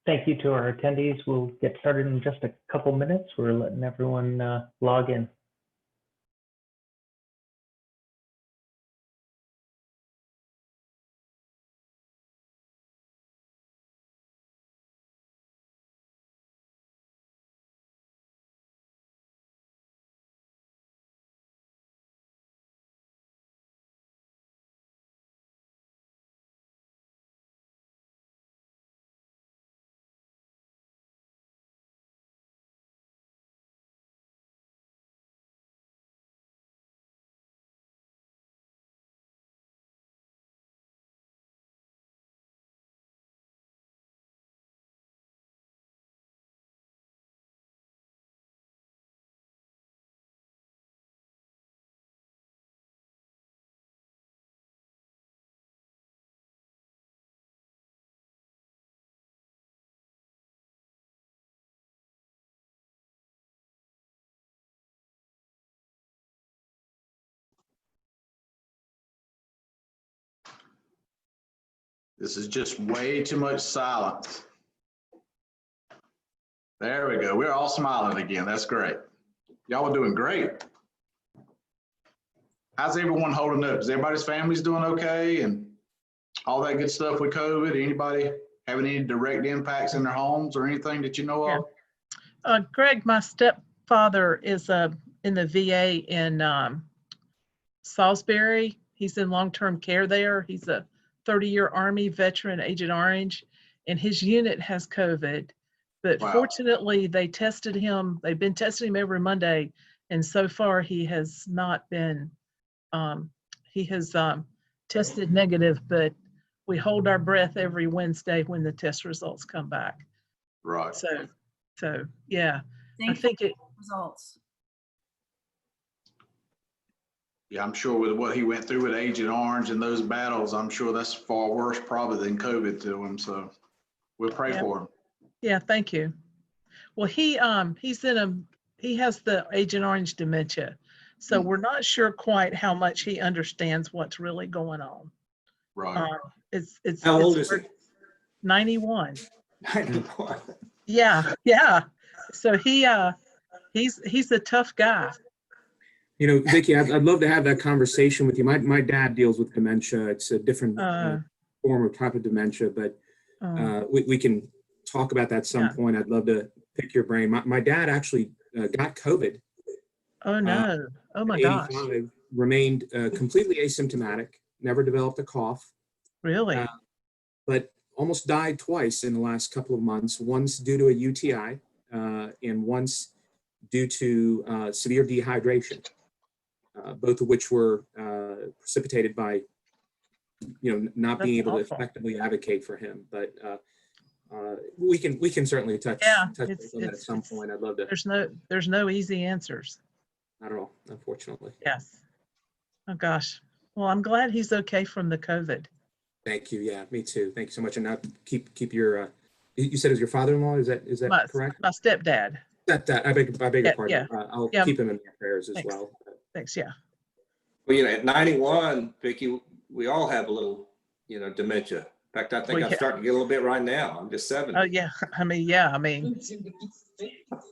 Thank you to our attendees. We'll get started in just a couple minutes. We're letting everyone log in. This is just way too much silence. There we go. We're all smiling again. That's great. Y'all are doing great. How's everyone holding up? Is everybody's families doing okay and all that good stuff with COVID? Anybody having any direct impacts in their homes or anything that you know of? Greg, my stepfather is in the VA in Salisbury. He's in long-term care there. He's a 30-year Army veteran, Agent Orange, and his unit has COVID. But Wow. Fortunately, they tested him. They've been testing him every Monday, and so far he has not been. He has tested negative, but we hold our breath every Wednesday when the test results come back. Right. So yeah, I Thank think you it. for the results. Yeah, I'm sure with what he went through with Agent Orange and those battles, I'm sure that's far worse probably than COVID to him. So we'll pray for him. Yeah, thank you. Well, he has the Agent Orange dementia, so we're not sure quite how much he understands what's really going on. Right. It's How old is he? 91. 91. Yeah. So he's a tough guy. You know, Vicki, I'd love to have that conversation with you. My dad deals with dementia. It's a different form or type of dementia, but we can talk about that some point. I'd love to pick your brain. My dad actually got COVID. Oh no! Oh my gosh! Remained completely asymptomatic. Never developed a cough. Really? But almost died twice in the last couple of months. Once due to a UTI, and once due to severe dehydration. Both of which were precipitated by, not being able to effectively advocate for him. But we can certainly touch base on that at some point. I'd love to. There's no easy answers. Not at all, unfortunately. Yes. Oh gosh. Well, I'm glad he's okay from the COVID. Thank you. Yeah, me too. Thank you so much. And now keep your. You said it was your father-in-law. Is that correct? My stepdad. That I beg your pardon. Yeah. I'll keep him in my prayers as well. Thanks. Yeah. Well, at 91, Vicki, we all have a little, dementia. In fact, I think I'm starting to get a little bit right now. I'm just 70. Oh yeah. I mean,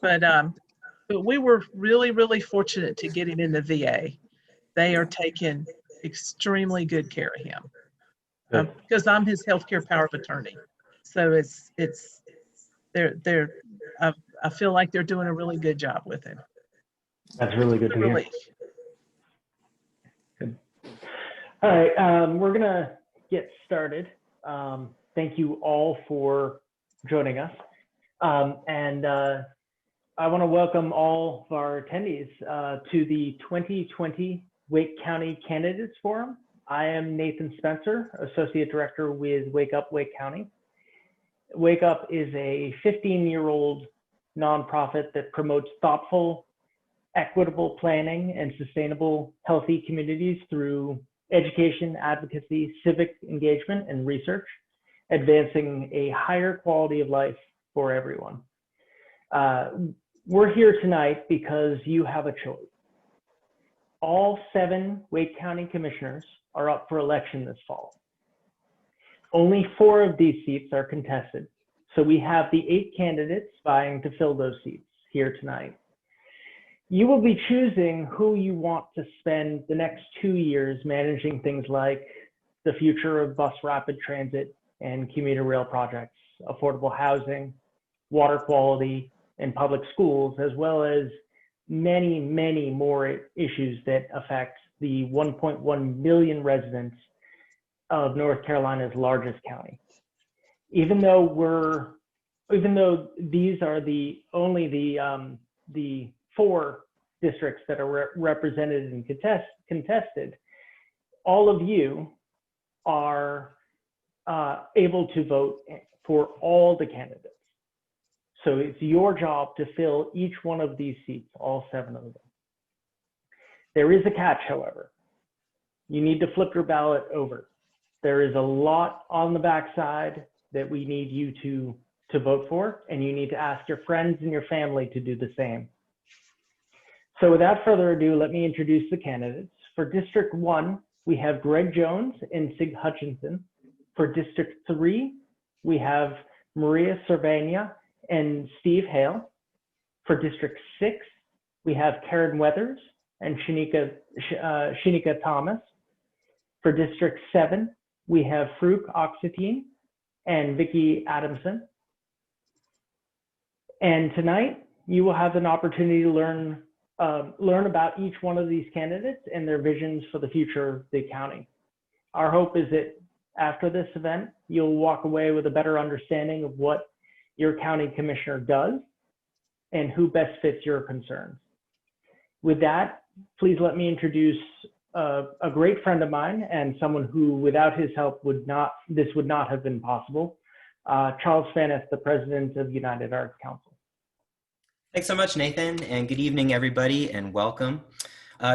but we were really, really fortunate to get him in the VA. They are taking extremely good care of him because I'm his healthcare power of attorney. So I feel like they're doing a really good job with him. That's really good to hear. Good. All right, we're gonna get started. Thank you all for joining us. And I want to welcome all of our attendees to the 2020 Wake County Candidates Forum. I am Nathan Spencer, Associate Director with WakeUP Wake County. WakeUp is a 15-year-old nonprofit that promotes thoughtful, equitable planning and sustainable, healthy communities through education, advocacy, civic engagement, and research, advancing a higher quality of life for everyone. We're here tonight because you have a choice. All 7 Wake County commissioners are up for election this fall. Only 4 of these seats are contested, So we have the 8 candidates vying to fill those seats here tonight. You will be choosing who you want to spend the next 2 years managing things like the future of bus rapid transit and commuter rail projects, affordable housing, water quality, and public schools, as well as many, many more issues that affect the 1.1 million residents of North Carolina's largest county. Even though these are only the 4 districts that are represented and contested, all of you are able to vote for all the candidates. So it's your job to fill each one of these seats, all 7 of them. There is a catch, however. You need to flip your ballot over. There is a lot on the backside that we need you to vote for, and you need to ask your friends and your family to do the same. So without further ado, let me introduce the candidates. For District 1, we have Greg Jones and Sig Hutchinson. For District 3, we have Maria Cervania and Steve Hale. For District 6, we have Karen Weathers and Shanika Thomas. For District 7, we have Farouk Oxetine and Vicki Adamson. And tonight, you will have an opportunity to learn about each one of these candidates and their visions for the future of the county. Our hope is that after this event, you'll walk away with a better understanding of what your county commissioner does and who best fits your concerns. With that, please let me introduce a great friend of mine and someone who, without his help, this would not have been possible. Charles Faneth, the president of United Arts Council. Thanks so much, Nathan, and good evening, everybody, and welcome.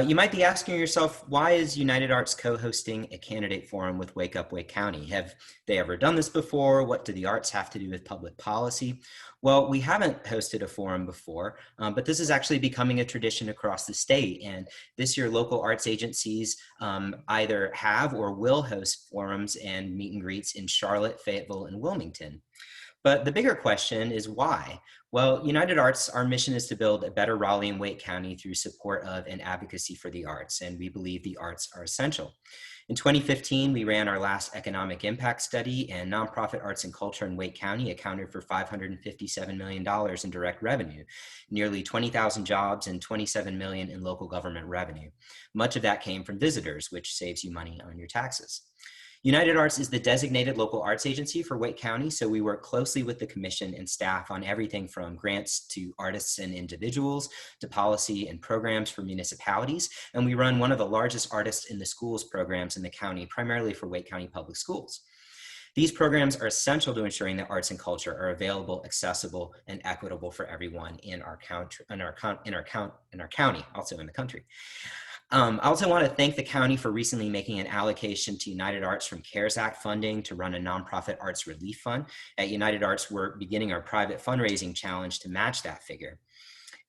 You might be asking yourself, why is United Arts co-hosting a candidate forum with WakeUP Wake County? Have they ever done this before? What do the arts have to do with public policy? Well, we haven't hosted a forum before, but this is actually becoming a tradition across the state. And this year, local arts agencies either have or will host forums and meet and greets in Charlotte, Fayetteville, and Wilmington. But the bigger question is why? Well, United Arts, our mission is to build a better Raleigh and Wake County through support of and advocacy for the arts, and we believe the arts are essential. In 2015, we ran our last economic impact study, and nonprofit arts and culture in Wake County accounted for $557 million in direct revenue, nearly 20,000 jobs and $27 million in local government revenue. Much of that came from visitors, which saves you money on your taxes. United Arts is the designated local arts agency for Wake County, so we work closely with the commission and staff on everything from grants to artists and individuals to policy and programs for municipalities, and we run one of the largest artists in the schools programs in the county, primarily for Wake County Public Schools. These programs are essential to ensuring that arts and culture are available, accessible, and equitable for everyone in our county, also in the country. I also want to thank the county for recently making an allocation to United Arts from CARES Act funding to run a nonprofit arts relief fund. At United Arts, we're beginning our private fundraising challenge to match that figure.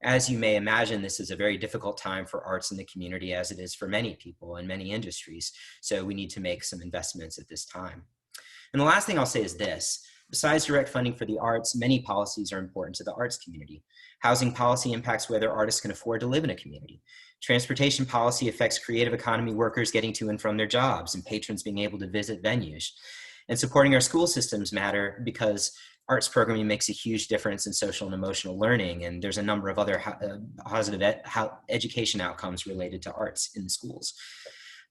As you may imagine, this is a very difficult time for arts in the community, as it is for many people in many industries. So we need to make some investments at this time. And the last thing I'll say is this. Besides direct funding for the arts, many policies are important to the arts community. Housing policy impacts whether artists can afford to live in a community. Transportation policy affects creative economy workers getting to and from their jobs and patrons being able to visit venues. And supporting our school systems matter because arts programming makes a huge difference in social and emotional learning, and there's a number of other positive education outcomes related to arts in the schools.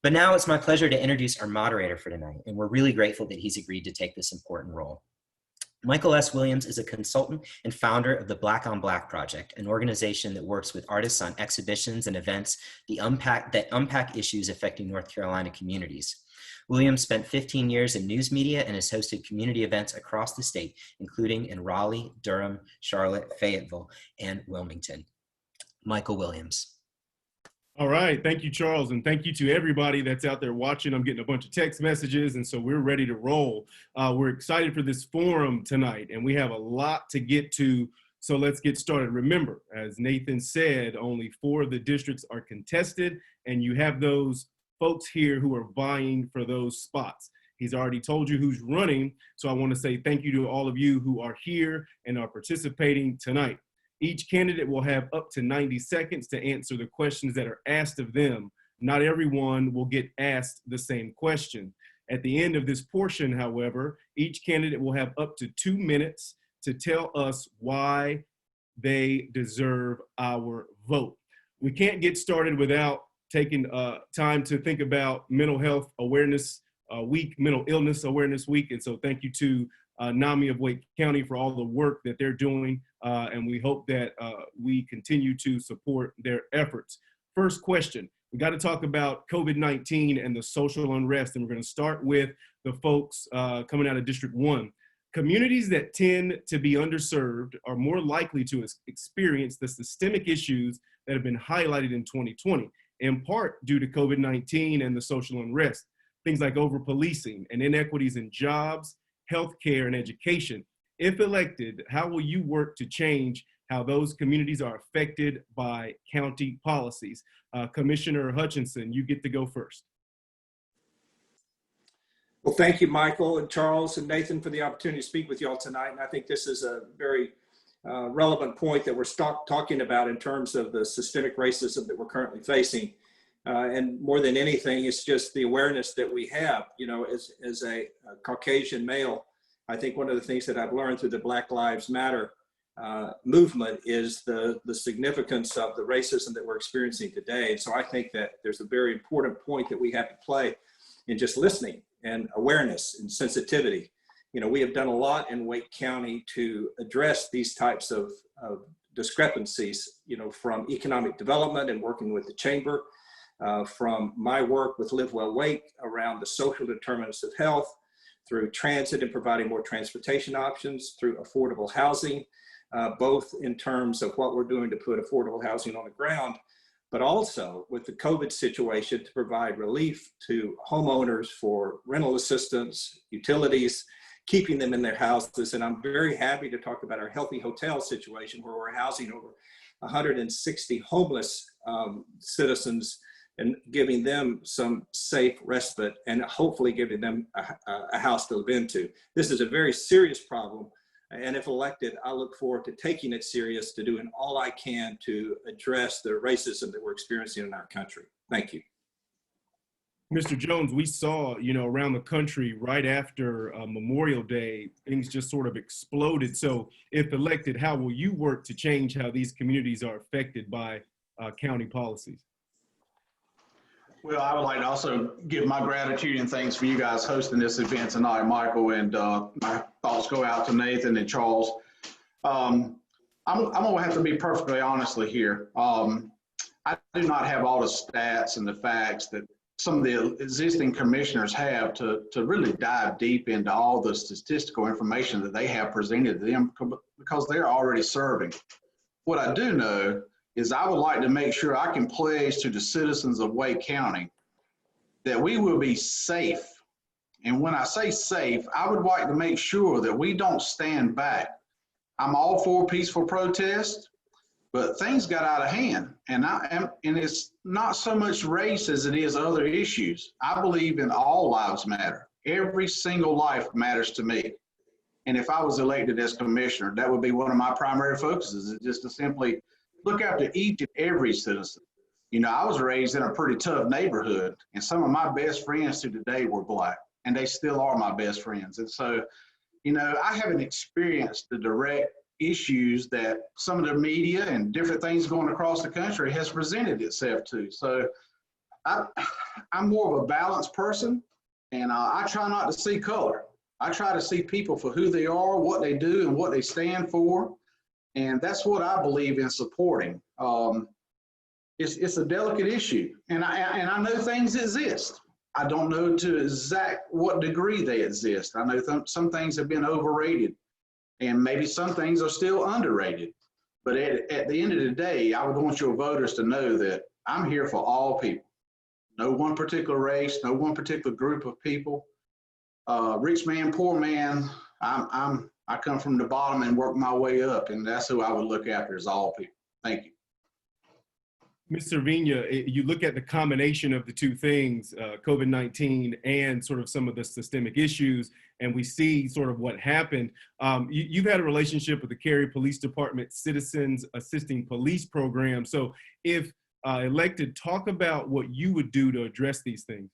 But now it's my pleasure to introduce our moderator for tonight, and we're really grateful that he's agreed to take this important role. Michael S. Williams is a consultant and founder of the Black on Black Project, an organization that works with artists on exhibitions and events that unpack issues affecting North Carolina communities. Williams spent 15 years in news media and has hosted community events across the state, including in Raleigh, Durham, Charlotte, Fayetteville, and Wilmington. Michael Williams. All right. Thank you, Charles. And thank you to everybody that's out there watching. I'm getting a bunch of text messages, and so we're ready to roll. We're excited for this forum tonight, and we have a lot to get to. So let's get started. Remember, as Nathan said, only 4 of the districts are contested, and you have those folks here who are vying for those spots. He's already told you who's running, so I want to say thank you to all of you who are here and are participating tonight. Each candidate will have up to 90 seconds to answer the questions that are asked of them. Not everyone will get asked the same question. At the end of this portion, however, each candidate will have up to 2 minutes to tell us why they deserve our vote. We can't get started without taking time to think about Mental Health Awareness Week, Mental Illness Awareness Week. And so thank you to NAMI of Wake County for all the work that they're doing. And we hope that we continue to support their efforts. First question, we got to talk about COVID-19 and the social unrest. And we're going to start with the folks coming out of District 1. Communities that tend to be underserved are more likely to experience the systemic issues that have been highlighted in 2020, in part due to COVID-19 and the social unrest. Things like over-policing and inequities in jobs, healthcare, and education. If elected, how will you work to change how those communities are affected by county policies? Commissioner Hutchinson, you get to go first. Well, thank you, Michael and Charles and Nathan, for the opportunity to speak with you all tonight. And I think this is a very relevant point that we're talking about in terms of the systemic racism that we're currently facing. And more than anything, it's just the awareness that we have, you know, as a Caucasian male. I think one of the things that I've learned through the Black Lives Matter movement is the significance of the racism that we're experiencing today. And so I think that there's a very important point that we have to play in just listening and awareness and sensitivity. You know, we have done a lot in Wake County to address these types of discrepancies, you know, from economic development and working with the chamber, from my work with Live Well Wake around the social determinants of health, through transit and providing more transportation options, through affordable housing, both in terms of what we're doing to put affordable housing on the ground, but also with the COVID situation to provide relief to homeowners for rental assistance, utilities, keeping them in their houses. And I'm very happy to talk about our Healthy Hotel situation, where we're housing over 160 homeless citizens and giving them some safe respite and hopefully giving them a house to live into. This is a very serious problem. And if elected, I look forward to taking it serious, to doing all I can to address the racism that we're experiencing in our country. Thank you. Mr. Jones, we saw, you know, around the country right after Memorial Day, things just sort of exploded. So if elected, how will you work to change how these communities are affected by county policies? Well, I would like to also give my gratitude and thanks for you guys hosting this event tonight, Michael, and my thoughts go out to Nathan and Charles. I'm gonna have to be perfectly honestly here. I do not have all the stats and the facts that some of the existing commissioners have to really dive deep into all the statistical information that they have presented to them, because they're already serving. What I do know is I would like to make sure I can pledge to the citizens of Wake County that we will be safe. And when I say safe, I would like to make sure that we don't stand back. I'm all for peaceful protest, but things got out of hand. And it's not so much race as it is other issues. I believe in all lives matter. Every single life matters to me. And if I was elected as commissioner, that would be one of my primary focuses, is just to simply look after each and every citizen. You know, I was raised in a pretty tough neighborhood, and some of my best friends to today were Black, and they still are my best friends. And so, you know, I haven't experienced the direct issues that some of the media and different things going across the country has presented itself to. So I'm more of a balanced person, and I try not to see color. I try to see people for who they are, what they do, and what they stand for. And that's what I believe in supporting. It's a delicate issue, and I know things exist. I don't know to exact what degree they exist. I know some things have been overrated, and maybe some things are still underrated. But at the end of the day, I would want your voters to know that I'm here for all people. No one particular race, no one particular group of people. Rich man, poor man, I come from the bottom and work my way up, and that's who I would look after, is all people. Thank you. Ms. Servina, you look at the combination of the two things, COVID-19 and sort of some of the systemic issues, and we see sort of what happened. You've had a relationship with the Cary Police Department Citizens Assisting Police Program. So if elected, talk about what you would do to address these things.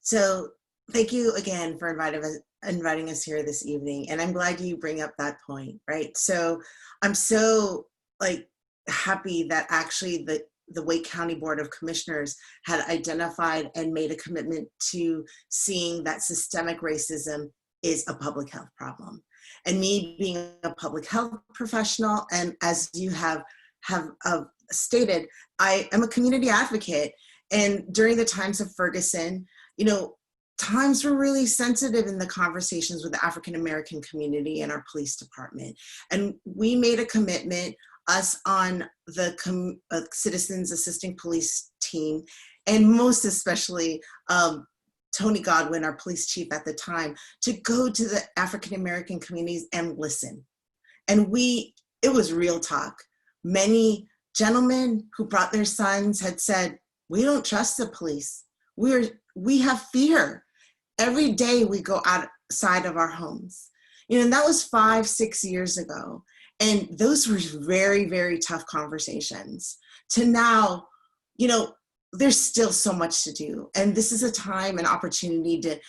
So thank you again for inviting us here this evening. And I'm glad you bring up that point, right? So I'm so happy that actually the Wake County Board of Commissioners had identified and made a commitment to seeing that systemic racism is a public health problem. And me being a public health professional, and as you have stated, I am a community advocate. And during the times of Ferguson, times were really sensitive in the conversations with the African-American community and our police department. And we made a commitment, us on the Citizens Assisting Police team, and most especially Tony Godwin, our police chief at the time, to go to the African-American communities and listen. And it was real talk. Many gentlemen who brought their sons had said, we don't trust the police. We have fear. Every day we go outside of our homes. And that was 5-6 years ago. And those were very, very tough conversations. To now, there's still so much to do. And this is a time and opportunity to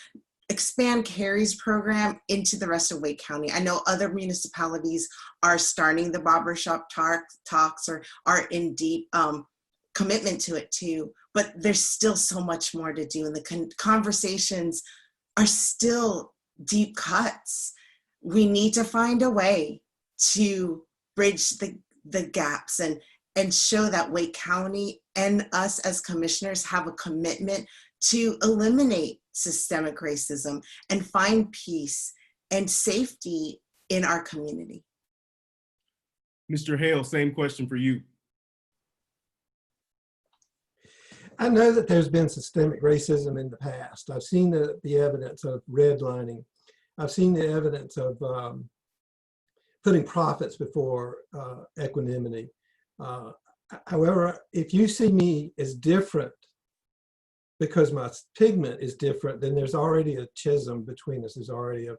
expand Cary's program into the rest of Wake County. I know other municipalities are starting the barbershop talks or are in deep commitment to it too, but there's still so much more to do. And the conversations are still deep cuts. We need to find a way to bridge the gaps and show that Wake County and us as commissioners have a commitment to eliminate systemic racism and find peace and safety in our community. Mr. Hale, same question for you. I know that there's been systemic racism in the past. I've seen the evidence of redlining. I've seen the evidence of putting profits before equanimity. However, if you see me as different because my pigment is different, then there's already a chasm between us. There's already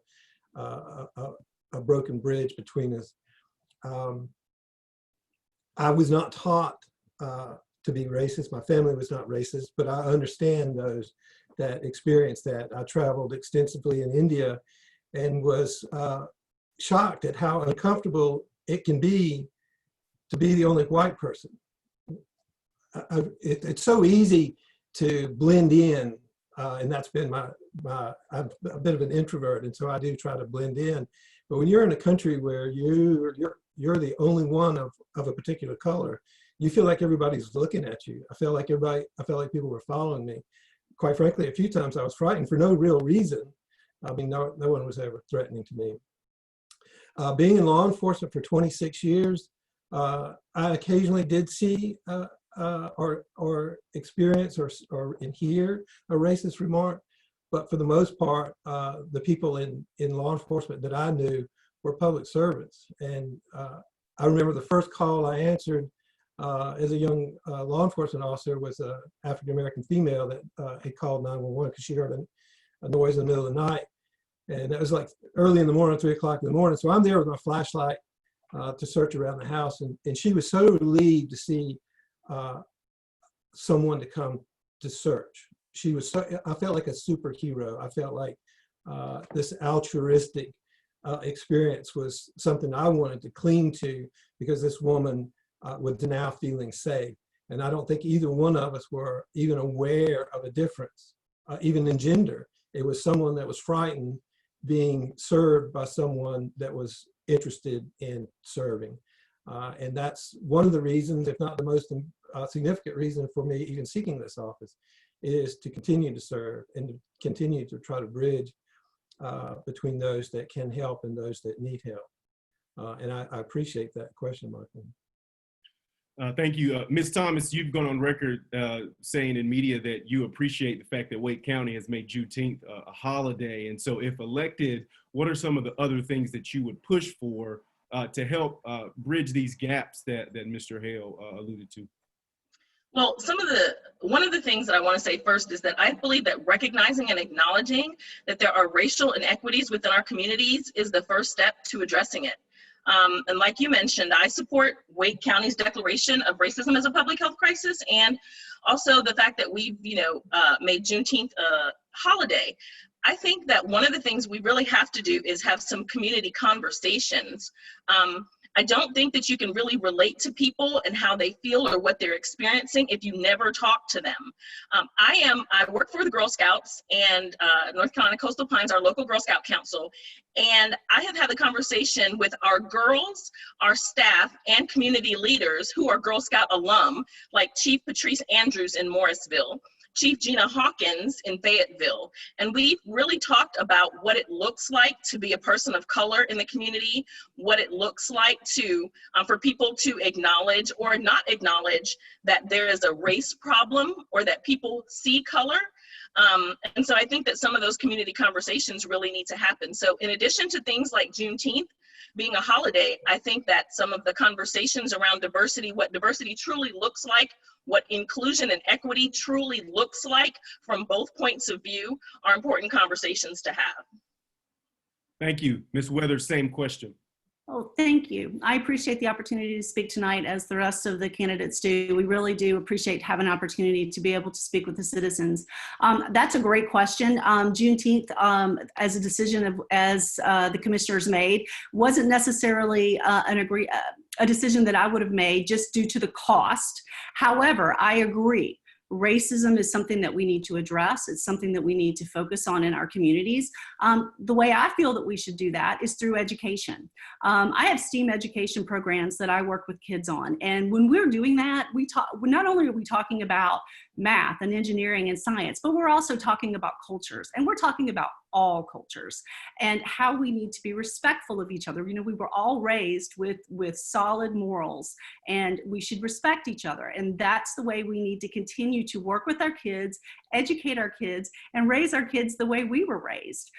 a broken bridge between us. I was not taught to be racist. My family was not racist, but I understand those that experience that. I traveled extensively in India and was shocked at how uncomfortable it can be to be the only white person. It's so easy to blend in, and that's been I'm a bit of an introvert, and so I do try to blend in. But when you're in a country where you're the only one of a particular color, you feel like everybody's looking at you. I felt like people were following me. Quite frankly, a few times I was frightened for no real reason. I mean, no one was ever threatening to me. Being in law enforcement for 26 years, I occasionally did see or experience or hear a racist remark, but for the most part, the people in law enforcement that I knew were public servants. And I remember the first call I answered as a young law enforcement officer was an African-American female that had called 911 because she heard a noise in the middle of the night. And it was like early in the morning, 3 o'clock in the morning. So I'm there with my flashlight to search around the house. And she was so relieved to see someone to come to search. I felt like a superhero. I felt like this altruistic experience was something I wanted to cling to because this woman was now feeling safe. And I don't think either one of us were even aware of a difference, even in gender. It was someone that was frightened being served by someone that was interested in serving. And that's one of the reasons, if not the most significant reason for me even seeking this office, is to continue to serve and to continue to try to bridge between those that can help and those that need help. And I appreciate that question, Michael. Thank you. Ms. Thomas, you've gone on record saying in media that you appreciate the fact that Wake County has made Juneteenth a holiday. And so if elected, what are some of the other things that you would push for to help bridge these gaps that Mr. Hale alluded to? Well, one of the things that I want to say first is that I believe that recognizing and acknowledging that there are racial inequities within our communities is the first step to addressing it. And like you mentioned, I support Wake County's declaration of racism as a public health crisis, and also the fact that we've, made Juneteenth a holiday. I think that one of the things we really have to do is have some community conversations. I don't think that you can really relate to people and how they feel or what they're experiencing if you never talk to them. I work for the Girl Scouts and North Carolina Coastal Pines, our local Girl Scout council, and I have had the conversation with our girls, our staff, and community leaders who are Girl Scout alum, like Chief Patrice Andrews in Morrisville, Chief Gina Hawkins in Fayetteville. And we really talked about what it looks like to be a person of color in the community, what it looks like to for people to acknowledge or not acknowledge that there is a race problem or that people see color. And so I think that some of those community conversations really need to happen. So in addition to things like Juneteenth being a holiday, I think that some of the conversations around diversity, what diversity truly looks like, what inclusion and equity truly looks like from both points of view are important conversations to have. Thank you. Ms. Weathers, same question. Oh, thank you. I appreciate the opportunity to speak tonight, as the rest of the candidates do. We really do appreciate having an opportunity to be able to speak with the citizens. That's a great question. Juneteenth, as a decision as the commissioners made, wasn't necessarily a decision that I would have made just due to the cost. However, I agree. Racism is something that we need to address. It's something that we need to focus on in our communities. The way I feel that we should do that is through education. I have STEAM education programs that I work with kids on. And when we're doing that, not only are we talking about math and engineering and science, but we're also talking about cultures. And we're talking about all cultures and how we need to be respectful of each other. You know, we were all raised with solid morals, and we should respect each other. And that's the way we need to continue to work with our kids, educate our kids, and raise our kids the way we were raised,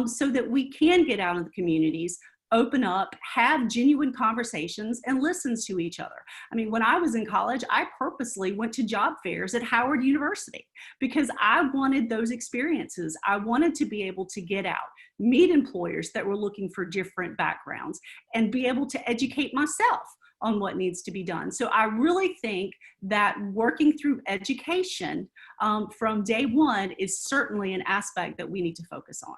so that we can get out in the communities, open up, have genuine conversations, and listen to each other. I mean, when I was in college, I purposely went to job fairs at Howard University because I wanted those experiences. I wanted to be able to get out, meet employers that were looking for different backgrounds, and be able to educate myself on what needs to be done. So I really think that working through education from day one is certainly an aspect that we need to focus on.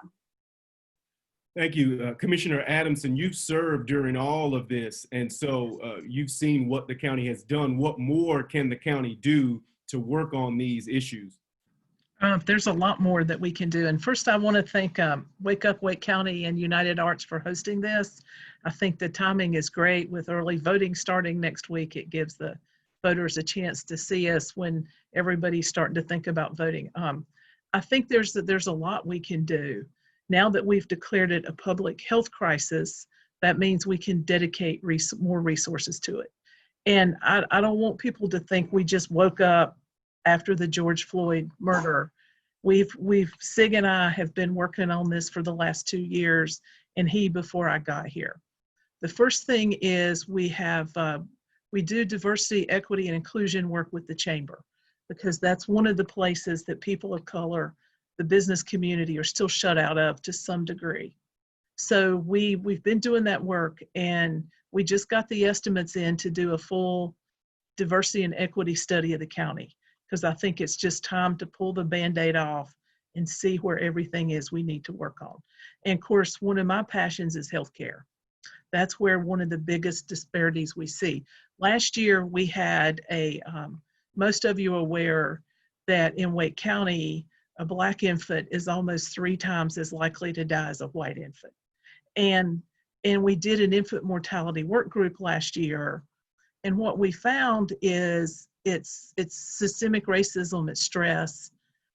Thank you. Commissioner Adamson, you've served during all of this, and so you've seen what the county has done. What more can the county do to work on these issues? There's a lot more that we can do. And first, I want to thank WakeUP Wake County and United Arts for hosting this. I think the timing is great with early voting starting next week. It gives the voters a chance to see us when everybody's starting to think about voting. I think there's a lot we can do. Now that we've declared it a public health crisis, that means we can dedicate more resources to it. And I don't want people to think we just woke up after the George Floyd murder. Sig and I have been working on this for the last 2 years, and he before I got here. The first thing is we do diversity, equity, and inclusion work with the chamber, because that's one of the places that people of color, the business community, are still shut out of to some degree. So we've been doing that work, and we just got the estimates in to do a full diversity and equity study of the county, because I think it's just time to pull the Band-Aid off and see where everything is we need to work on. And of course, one of my passions is healthcare. That's where one of the biggest disparities we see. Last year, we had most of you are aware that in Wake County, a Black infant is almost 3 times as likely to die as a white infant. And we did an infant mortality work group last year. And what we found is it's systemic racism, it's stress,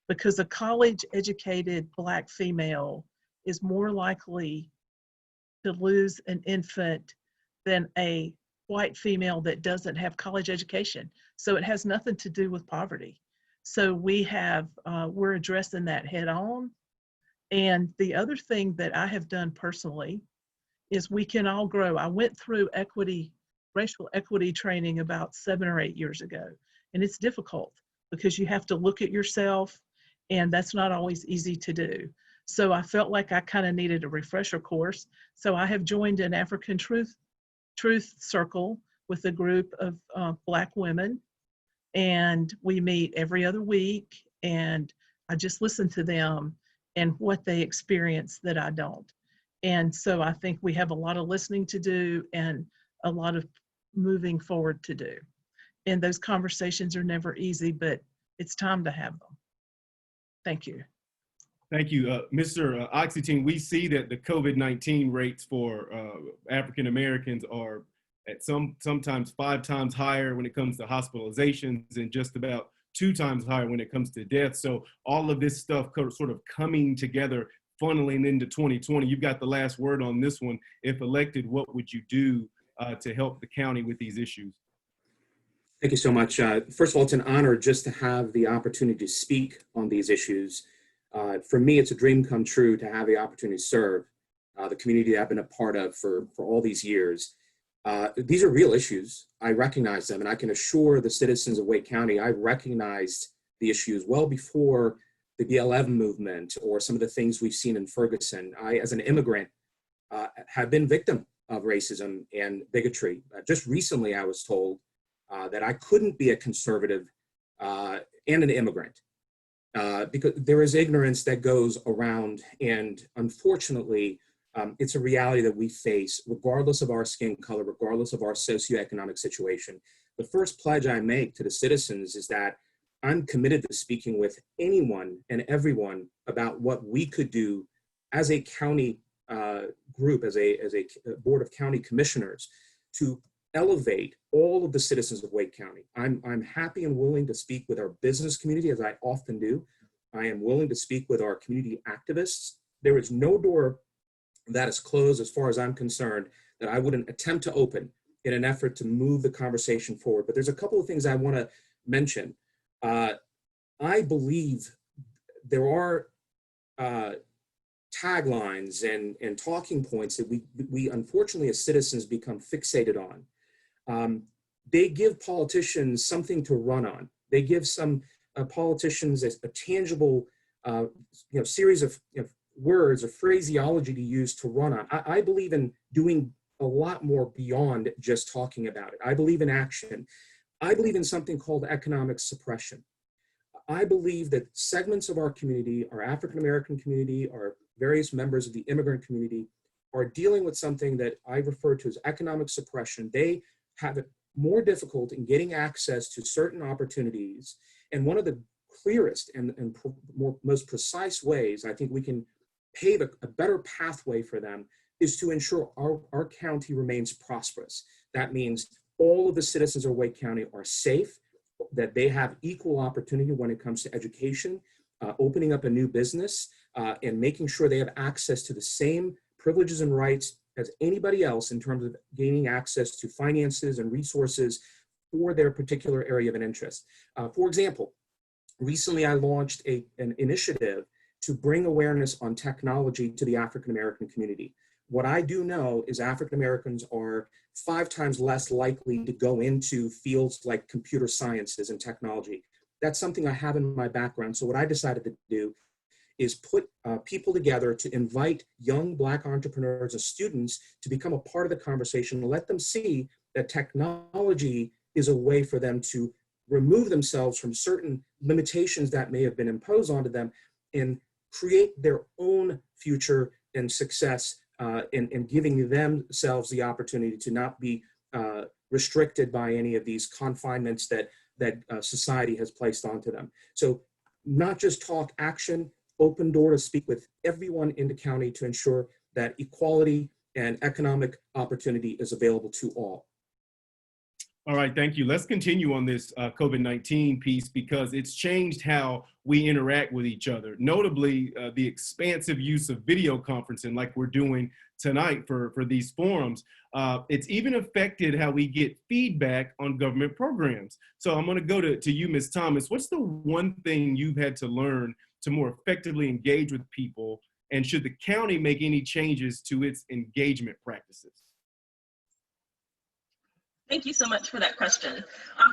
because a college-educated Black female is more likely to lose an infant than a white female that doesn't have college education. So it has nothing to do with poverty. So we're addressing that head on. And the other thing that I have done personally is we can all grow. I went through racial equity training about 7 or 8 years ago. And it's difficult because you have to look at yourself, and that's not always easy to do. So I felt like I kind of needed a refresher course. So I have joined an African Truth Circle with a group of Black women, and we meet every other week, and I just listen to them and what they experience that I don't. And so I think we have a lot of listening to do and a lot of moving forward to do. And those conversations are never easy, but it's time to have them. Thank you. Thank you. Mr. Oxytine, we see that the COVID-19 rates for African Americans are at sometimes 5 times higher when it comes to hospitalizations and just about 2 times higher when it comes to death. So all of this stuff sort of coming together, funneling into 2020. You've got the last word on this one. If elected, what would you do to help the county with these issues? Thank you so much. First of all, it's an honor just to have the opportunity to speak on these issues. For me, it's a dream come true to have the opportunity to serve the community that I've been a part of for all these years. These are real issues. I recognize them, and I can assure the citizens of Wake County, I recognized the issues well before the BLM movement or some of the things we've seen in Ferguson. I, as an immigrant, have been victim of racism and bigotry. Just recently, I was told that I couldn't be a conservative and an immigrant because there is ignorance that goes around, and unfortunately, it's a reality that we face regardless of our skin color, regardless of our socioeconomic situation. The first pledge I make to the citizens is that I'm committed to speaking with anyone and everyone about what we could do as a county group, as a board of county commissioners, to elevate all of the citizens of Wake County. I'm happy and willing to speak with our business community, as I often do. I am willing to speak with our community activists. There is no door that is closed, as far as I'm concerned, that I wouldn't attempt to open in an effort to move the conversation forward. But there's a couple of things I want to mention. I believe there are taglines and talking points that we unfortunately as citizens become fixated on. They give politicians something to run on. They give some politicians a tangible series of words or phraseology to use to run on. I believe in doing a lot more beyond just talking about it. I believe in action. I believe in something called economic suppression. I believe that segments of our community, our African American community, our various members of the immigrant community, are dealing with something that I refer to as economic suppression. They have it more difficult in getting access to certain opportunities. And one of the clearest and most precise ways I think we can pave a better pathway for them is to ensure our county remains prosperous. That means all of the citizens of Wake County are safe, that they have equal opportunity when it comes to education, opening up a new business, and making sure they have access to the same privileges and rights as anybody else in terms of gaining access to finances and resources for their particular area of an interest. For example, recently I launched an initiative to bring awareness on technology to the African American community. What I do know is African Americans are 5 times less likely to go into fields like computer sciences and technology. That's something I have in my background. So what I decided to do is put people together to invite young Black entrepreneurs and students to become a part of the conversation and let them see that technology is a way for them to remove themselves from certain limitations that may have been imposed onto them and create their own future and success in giving themselves the opportunity to not be restricted by any of these confinements that society has placed onto them. So not just talk, action, open door to speak with everyone in the county to ensure that equality and economic opportunity is available to all. All right, thank you. Let's continue on this COVID-19 piece because it's changed how we interact with each other. Notably, the expansive use of video conferencing like we're doing tonight for these forums. It's even affected how we get feedback on government programs. So I'm gonna go to you, Ms. Thomas. What's the one thing you've had to learn to more effectively engage with people? And should the county make any changes to its engagement practices? Thank you so much for that question.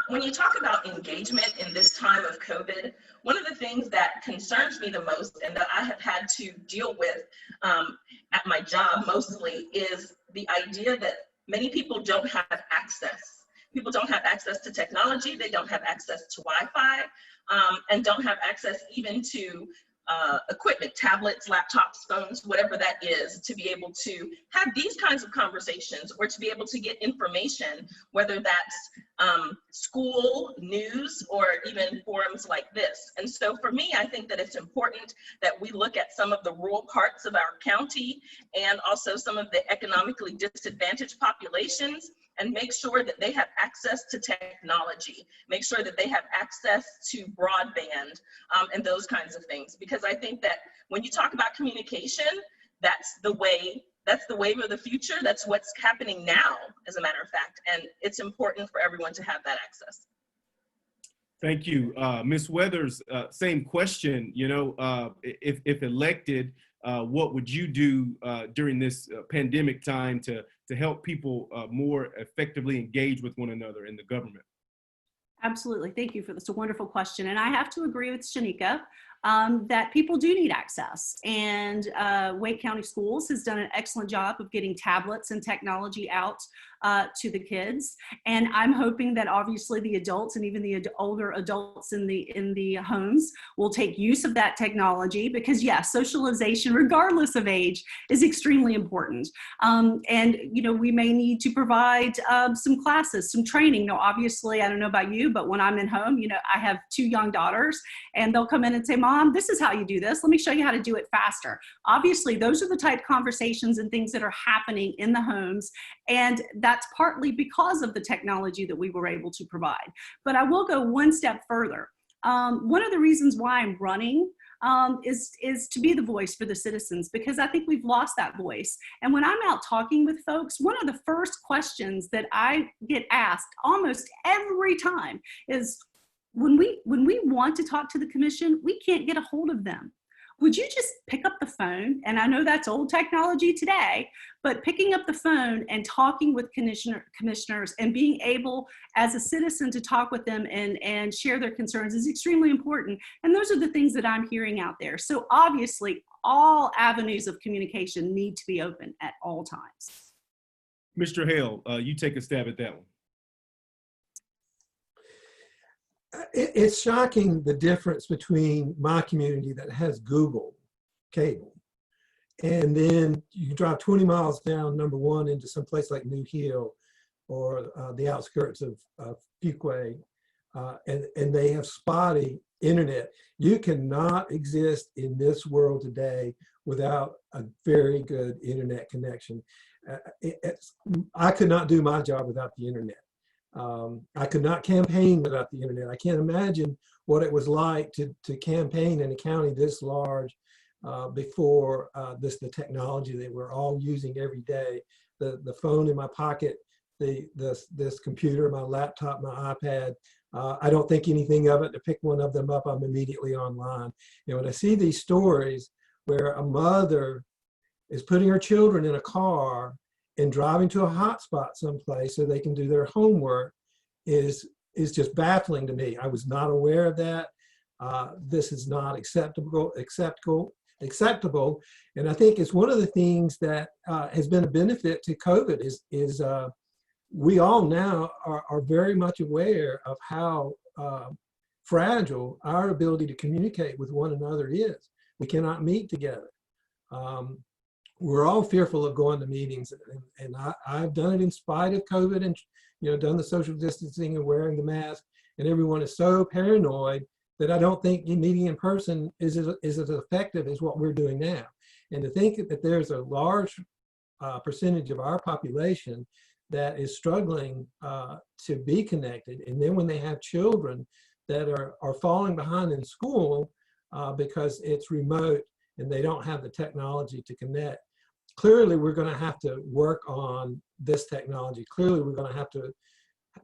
When you talk about engagement in this time of COVID, one of the things that concerns me the most and that I have had to deal with at my job mostly is the idea that many people don't have access. People don't have access to technology, they don't have access to Wi-Fi, and don't have access even to equipment, tablets, laptops, phones, whatever that is, to be able to have these kinds of conversations or to be able to get information, whether that's school, news, or even forums like this. And so for me, I think that it's important that we look at some of the rural parts of our county and also some of the economically disadvantaged populations and make sure that they have access to technology, make sure that they have access to broadband and those kinds of things. Because I think that when you talk about communication, that's the wave of the future. That's what's happening now, as a matter of fact. And it's important for everyone to have that access. Thank you. Ms. Weathers, same question, if elected, what would you do during this pandemic time to help people more effectively engage with one another in the government? Absolutely. Thank you for this. A wonderful question. And I have to agree with Shanika that people do need access. And Wake County Schools has done an excellent job of getting tablets and technology out to the kids. And I'm hoping that obviously the adults and even the older adults in the homes will take use of that technology because yes, socialization, regardless of age, is extremely important. And we may need to provide some classes, some training. Now, obviously, I don't know about you, but when I'm in home, I have 2 young daughters and they'll come in and say, Mom, this is how you do this. Let me show you how to do it faster. Obviously, those are the type of conversations and things that are happening in the homes. And that's partly because of the technology that we were able to provide. But I will go one step further. One of the reasons why I'm running is to be the voice for the citizens, because I think we've lost that voice. And when I'm out talking with folks, one of the first questions that I get asked almost every time is, when we want to talk to the commission, we can't get a hold of them. Would you just pick up the phone? And I know that's old technology today, but picking up the phone and talking with commissioners and being able as a citizen to talk with them and share their concerns is extremely important. And those are the things that I'm hearing out there. So obviously all avenues of communication need to be open at all times. Mr. Hale, you take a stab at that one. It's shocking the difference between my community that has Google cable, and then you drive 20 miles down number 1 into some place like New Hill or the outskirts of Fuquay, and they have spotty internet. You cannot exist in this world today without a very good internet connection. I could not do my job without the internet. I could not campaign without the internet. I can't imagine what it was like to campaign in a county this large before the technology that we're all using every day. The phone in my pocket, this computer, my laptop, my iPad. I don't think anything of it. To pick one of them up, I'm immediately online. When I see these stories where a mother is putting her children in a car and driving to a hotspot someplace so they can do their homework is just baffling to me. I was not aware of that. This is not acceptable. And I think it's one of the things that has been a benefit to COVID is we all now are very much aware of how fragile our ability to communicate with one another is. We cannot meet together. We're all fearful of going to meetings, and I've done it in spite of COVID and done the social distancing and wearing the mask, and everyone is so paranoid that I don't think meeting in person is as effective as what we're doing now. And to think that there's a large percentage of our population that is struggling to be connected, and then when they have children that are falling behind in school because it's remote and they don't have the technology to connect. Clearly, we're going to have to work on this technology. Clearly, we're going to have to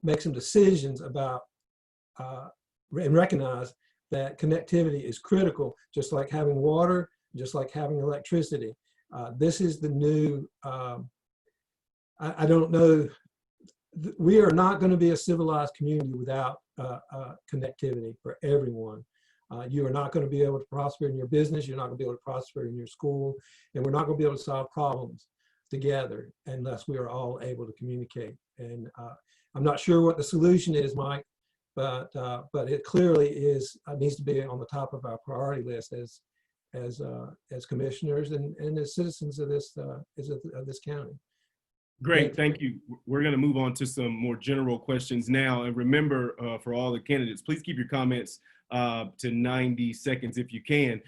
make some decisions about and recognize that connectivity is critical, just like having water, just like having electricity. This is the new, I don't know we are not going to be a civilized community without connectivity for everyone. You are not going to be able to prosper in your business. You're not going to be able to prosper in your school. And we're not going to be able to solve problems together unless we are all able to communicate. And I'm not sure what the solution is, Mike, but it clearly is needs to be on the top of our priority list as commissioners and as citizens of this county. Great, thank you. We're going to move on to some more general questions now. And remember, for all the candidates, please keep your comments to 90 seconds if you can.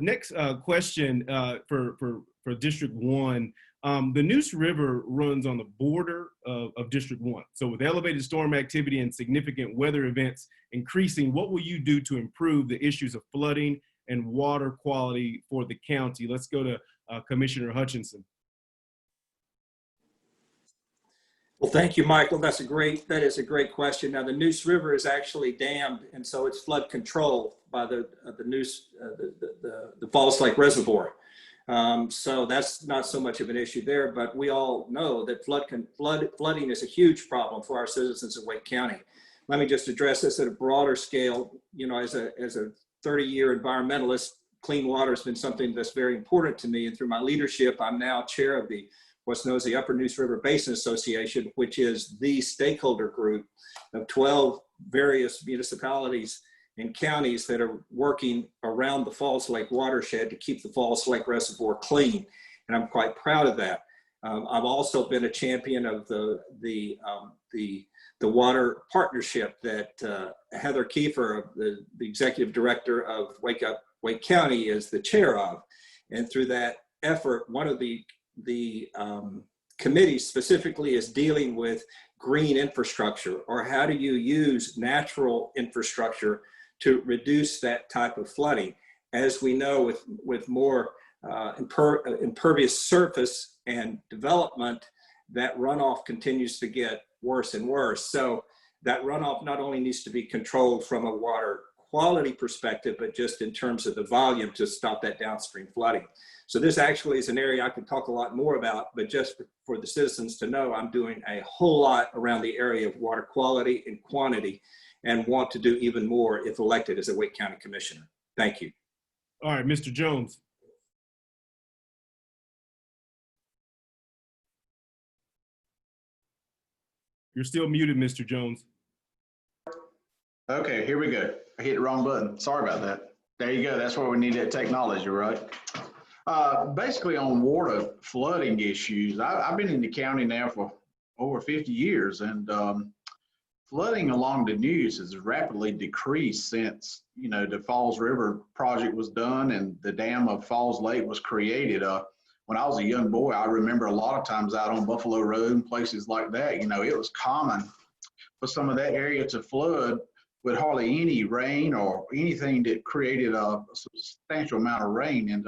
Next question for District 1. The Neuse River runs on the border of District 1. So with elevated storm activity and significant weather events increasing, what will you do to improve the issues of flooding and water quality for the county? Let's go to Commissioner Hutchinson. Well, thank you, Michael. That is a great question. Now, the Neuse River is actually dammed, and so it's flood controlled by the Neuse, the Falls Lake Reservoir. So that's not so much of an issue there, but we all know that flooding is a huge problem for our citizens in Wake County. Let me just address this at a broader scale. You know, as a 30-year environmentalist, clean water has been something that's very important to me, and through my leadership, I'm now chair of what's known as the Upper Neuse River Basin Association, which is the stakeholder group of 12 various municipalities and counties that are working around the Falls Lake watershed to keep the Falls Lake Reservoir clean. And I'm quite proud of that. I've also been a champion of the water partnership that Heather Kiefer, the executive director of WakeUP Wake County, is the chair of. And through that effort, one of the committee specifically is dealing with green infrastructure, or how do you use natural infrastructure to reduce that type of flooding. As we know, with more impervious surface and development, that runoff continues to get worse and worse. So that runoff not only needs to be controlled from a water quality perspective, but just in terms of the volume to stop that downstream flooding. So this actually is an area I could talk a lot more about, but just for the citizens to know, I'm doing a whole lot around the area of water quality and quantity, and want to do even more if elected as a Wake County Commissioner. Thank you. All right, Mr. Jones. You're still muted, Mr. Jones. Okay, here we go. I hit the wrong button. Sorry about that. There you go. That's where we need that technology, right? Basically on water flooding issues, I've been in the county now for over 50 years, and flooding along the Neuse has rapidly decreased since, you know, the Falls River project was done and the dam of Falls Lake was created. When I was a young boy, I remember a lot of times out on Buffalo Road and places like that, you know, it was common for some of that area to flood with hardly any rain or anything that created a substantial amount of rain. And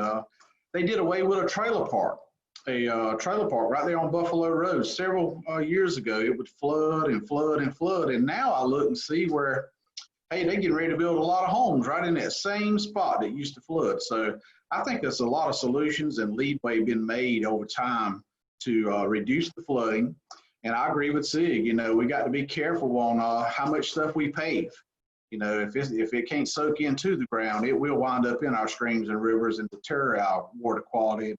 they did away with a trailer park right there on Buffalo Road several years ago. It would flood and flood and flood. And now I look and see where, hey, they're getting ready to build a lot of homes right in that same spot that used to flood. So I think there's a lot of solutions and leadway been made over time to reduce the flooding. And I agree with Sig, you know, we got to be careful on how much stuff we pave. You know, if it can't soak into the ground, it will wind up in our streams and rivers and deter our water quality.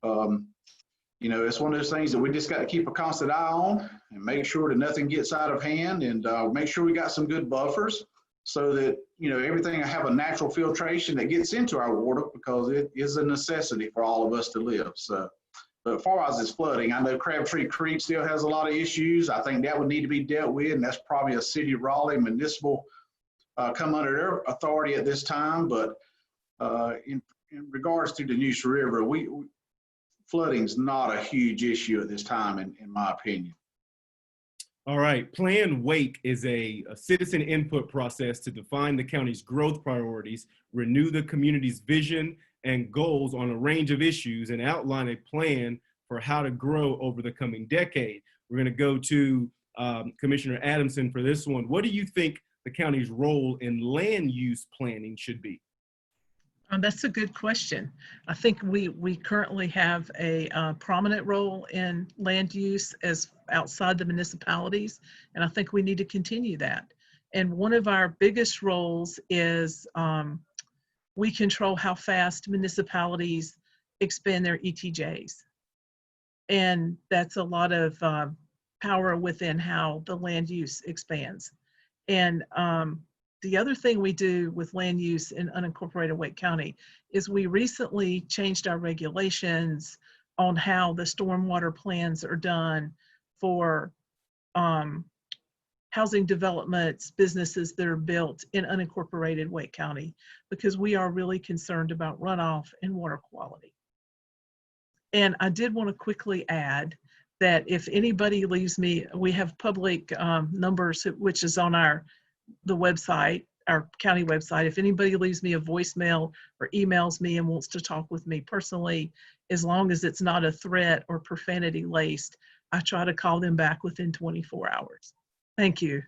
You know, it's one of those things that we just got to keep a constant eye on and make sure that nothing gets out of hand, and make sure we got some good buffers so that, you know, everything have a natural filtration that gets into our water, because it is a necessity for all of us to live. So, but as far as this flooding, I know Crabtree Creek still has a lot of issues. I think that would need to be dealt with, and that's probably a city of Raleigh municipal come under their authority at this time. But in regards to the Neuse River, flooding's not a huge issue at this time, in my opinion. All right, Plan Wake is a citizen input process to define the county's growth priorities, renew the community's vision and goals on a range of issues, and outline a plan for how to grow over the coming decade. We're going to go to Commissioner Adamson for this one. What do you think the county's role in land use planning should be? That's a good question. I think we currently have a prominent role in land use as outside the municipalities, and I think we need to continue that. And one of our biggest roles is we control how fast municipalities expand their ETJs. And that's a lot of power within how the land use expands. And the other thing we do with land use in unincorporated Wake County is we recently changed our regulations on how the stormwater plans are done for housing developments, businesses that are built in unincorporated Wake County, because we are really concerned about runoff and water quality. And I did want to quickly add that if anybody leaves me, we have public numbers, which is on the website, our county website. If anybody leaves me a voicemail or emails me and wants to talk with me personally, as long as it's not a threat or profanity laced, I try to call them back within 24 hours. Thank you.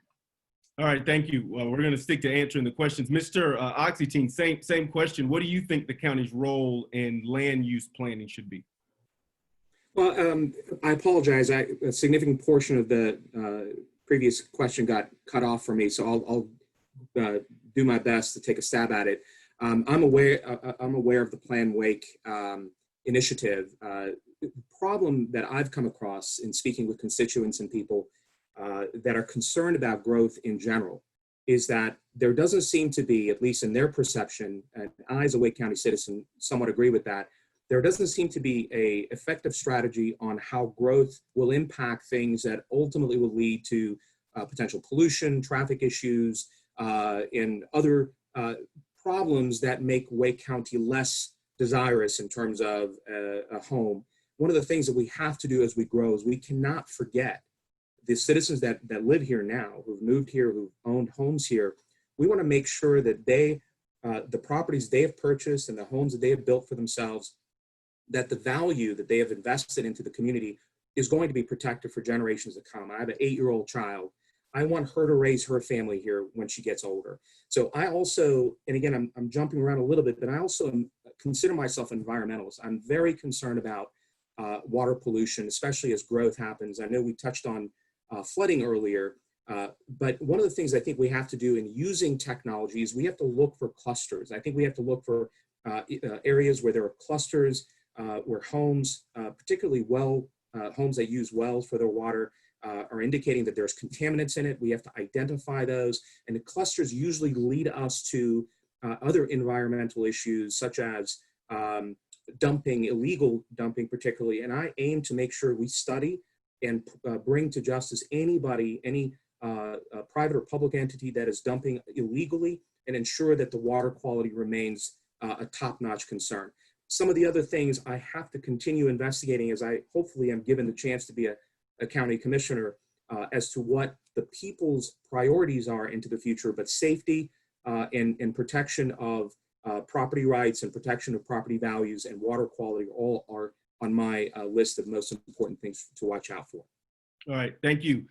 All right, thank you. We're going to stick to answering the questions. Mr. Oxytine, same question. What do you think the county's role in land use planning should be? Well, I apologize. A significant portion of the previous question got cut off for me, so I'll do my best to take a stab at it. I'm aware of the Plan Wake initiative. The problem that I've come across in speaking with constituents and people that are concerned about growth in general is that there doesn't seem to be, at least in their perception, and I as a Wake County citizen somewhat agree with that, there doesn't seem to be an effective strategy on how growth will impact things that ultimately will lead to potential pollution, traffic issues, and other problems that make Wake County less desirous in terms of a home. One of the things that we have to do as we grow is we cannot forget the citizens that live here now, who've moved here, who've owned homes here. We want to make sure that they, the properties they have purchased and the homes that they have built for themselves, that the value that they have invested into the community is going to be protected for generations to come. I have an 8-year-old child. I want her to raise her family here when she gets older. So I also, and again, I'm jumping around a little bit, but I also consider myself an environmentalist. I'm very concerned about water pollution, especially as growth happens. I know we touched on flooding earlier, but one of the things I think we have to do in using technology is we have to look for clusters. I think we have to look for areas where there are clusters, where homes, particularly homes that use wells for their water, are indicating that there's contaminants in it. We have to identify those, and the clusters usually lead us to other environmental issues such as dumping, illegal dumping particularly, and I aim to make sure we study and bring to justice any private or public entity that is dumping illegally and ensure that the water quality remains a top-notch concern. Some of the other things I have to continue investigating as I hopefully am given the chance to be a county commissioner as to what the people's priorities are into the future, but safety and protection of property rights and protection of property values and water quality all are on my list of most important things to watch out for. All right, thank you.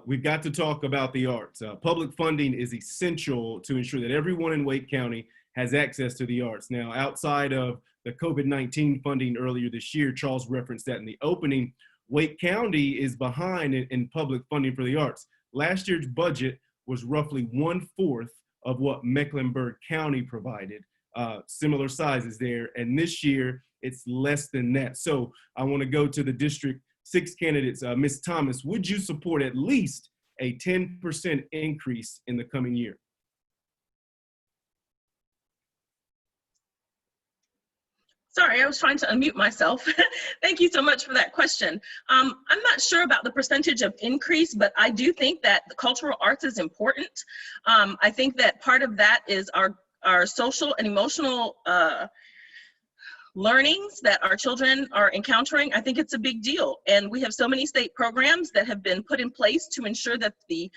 We've got to talk about the arts. Public funding is essential to ensure that everyone in Wake County has access to the arts. Now, outside of the COVID-19 funding earlier this year, Charles referenced that in the opening, Wake County is behind in public funding for the arts. Last year's budget was roughly 1/4 of what Mecklenburg County provided, similar sizes there. And this year, it's less than that. So I want to go to the District 6 candidates. Ms. Thomas, would you support at least a 10% increase in the coming year? Sorry, I was trying to unmute myself. Thank you so much for that question. I'm not sure about the percentage of increase, but I do think that the cultural arts is important. I think that part of that is our social and emotional learnings that our children are encountering. I think it's a big deal. And we have so many state programs that have been put in place to ensure that the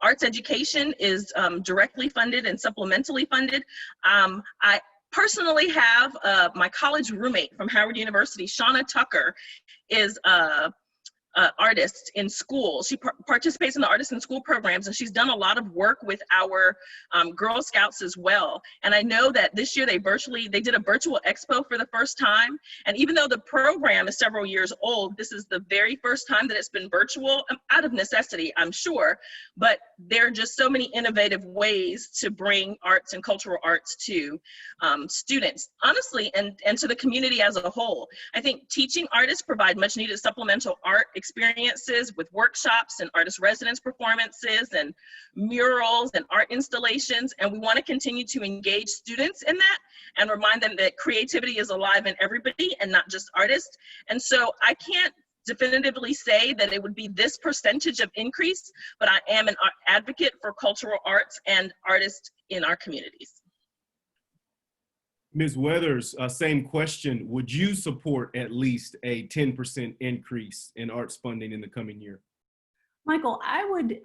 arts education is directly funded and supplementally funded. I personally have my college roommate from Howard University, Shauna Tucker, is artist in school. She participates in the Artist in School programs, and she's done a lot of work with our Girl Scouts as well. And I know that this year they did a virtual expo for the first time. And even though the program is several years old, this is the very first time that it's been virtual, out of necessity, I'm sure. But there are just so many innovative ways to bring arts and cultural arts to students, honestly, and to the community as a whole. I think teaching artists provide much needed supplemental art experiences with workshops and artist residence performances and murals and art installations. And we want to continue to engage students in that and remind them that creativity is alive in everybody and not just artists. And so I can't definitively say that it would be this percentage of increase, but I am an advocate for cultural arts and artists in our communities. Ms. Weathers, same question. Would you support at least a 10% increase in arts funding in the coming year? Michael, I would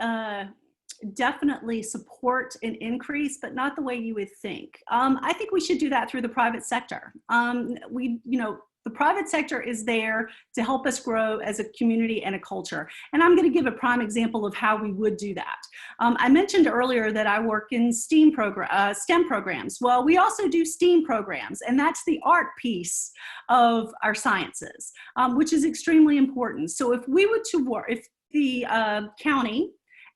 definitely support an increase, but not the way you would think. I think we should do that through the private sector. The private sector is there to help us grow as a community and a culture. And I'm going to give a prime example of how we would do that. I mentioned earlier that I work in STEM programs. Well, we also do STEAM programs, and that's the art piece of our sciences, which is extremely important. So if we were to work, if the county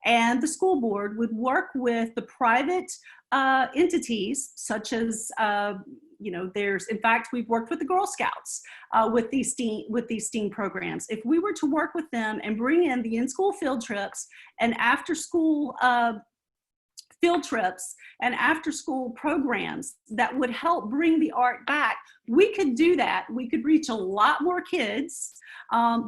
and the school board would work with the private entities, such as in fact, we've worked with the Girl Scouts with these STEAM programs. If we were to work with them and bring in the in-school field trips and after-school field trips and after-school programs that would help bring the art back, we could do that. We could reach a lot more kids.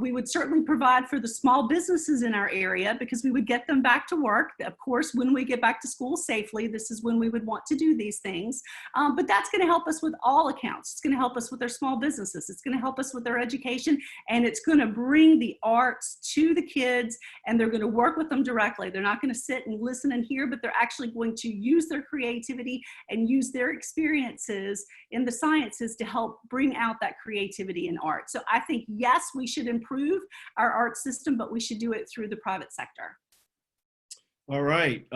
We would certainly provide for the small businesses in our area because we would get them back to work. Of course, when we get back to school safely, this is when we would want to do these things. But that's going to help us with all accounts. It's going to help us with our small businesses. It's going to help us with their education, and it's going to bring the arts to the kids, and they're going to work with them directly. They're not going to sit and listen and hear, but they're actually going to use their creativity and use their experiences in the sciences to help bring out that creativity in art. So I think, yes, we should improve our art system, but we should do it through the private sector. All right.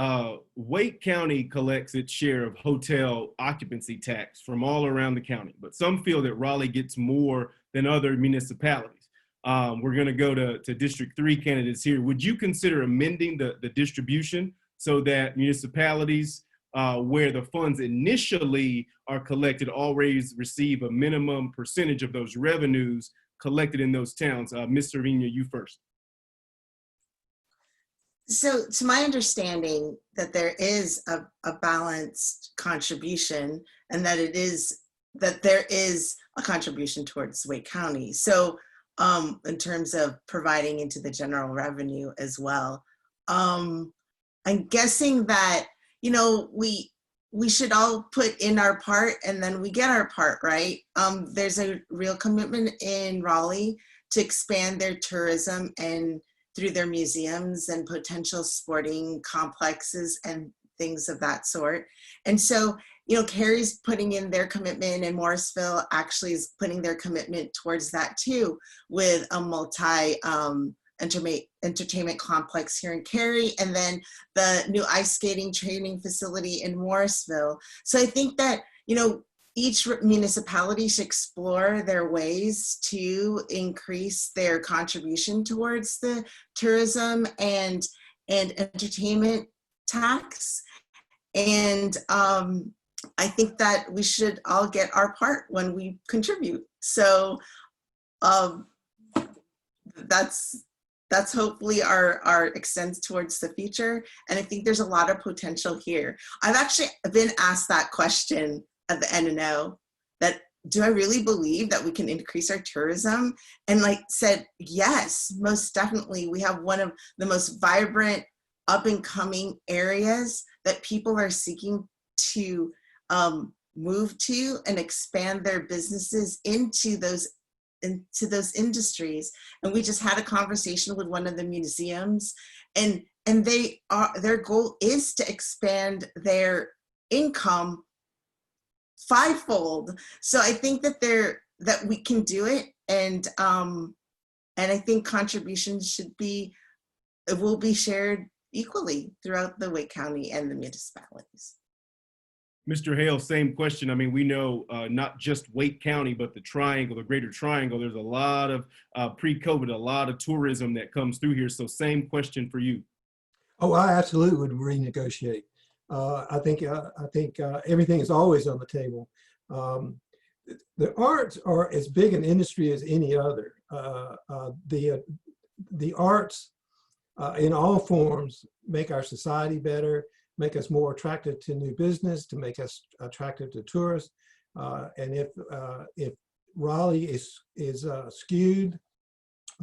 Wake County collects its share of hotel occupancy tax from all around the county, but some feel that Raleigh gets more than other municipalities. We're going to go to District 3 candidates here. Would you consider amending the distribution so that municipalities where the funds initially are collected always receive a minimum percentage of those revenues collected in those towns? Ms. Servina, you first. So to my understanding that there is a balanced contribution, and that there is a contribution towards Wake County. So in terms of providing into the general revenue as well. I'm guessing that, we should all put in our part and then we get our part, right? There's a real commitment in Raleigh to expand their tourism and through their museums and potential sporting complexes and things of that sort. And so, Cary's putting in their commitment, and Morrisville actually is putting their commitment towards that too, with a multi entertainment complex here in Cary, and then the new ice skating training facility in Morrisville. So I think that, each municipality should explore their ways to increase their contribution towards the tourism and entertainment tax. And I think that we should all get our part when we contribute. So that's hopefully our extends towards the future. And I think there's a lot of potential here. I've actually been asked that question at the NNO, that do I really believe that we can increase our tourism? And said, yes, most definitely. We have one of the most vibrant up and coming areas that people are seeking to move to and expand their businesses into those industries. And we just had a conversation with one of the museums, and their goal is to expand their income fivefold. So I think that we can do it, and And I think contributions will be shared equally throughout the Wake County and the municipalities. Mr. Hale, same question. I mean, we know not just Wake County, but the Triangle, the Greater Triangle, there's a lot of pre-COVID, a lot of tourism that comes through here. So same question for you. Oh, I absolutely would renegotiate. I think everything is always on the table. The arts are as big an industry as any other. The arts in all forms make our society better, make us more attractive to new business, to make us attractive to tourists. And if Raleigh is skewed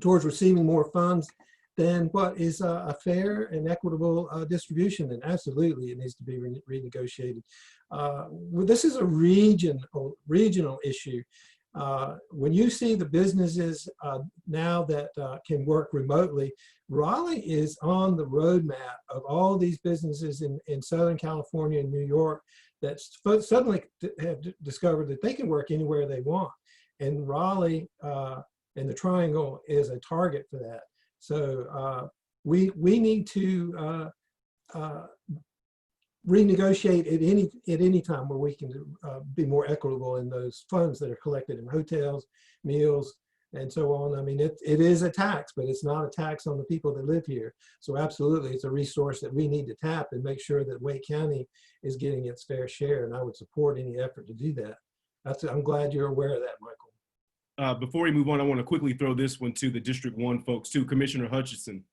towards receiving more funds, then what is a fair and equitable distribution? And absolutely, it needs to be renegotiated. Well, this is a regional issue. When you see the businesses now that can work remotely, Raleigh is on the roadmap of all these businesses in Southern California and New York that suddenly have discovered that they can work anywhere they want. And Raleigh and the Triangle is a target for that. So we need to renegotiate at any time where we can be more equitable in those funds that are collected in hotels, meals, and so on. I mean, it is a tax, but it's not a tax on the people that live here. So absolutely, it's a resource that we need to tap and make sure that Wake County is getting its fair share. And I would support any effort to do that. I'm glad you're aware of that, Michael. Before we move on, I want to quickly throw this one to the District 1 folks too. Commissioner Hutchinson.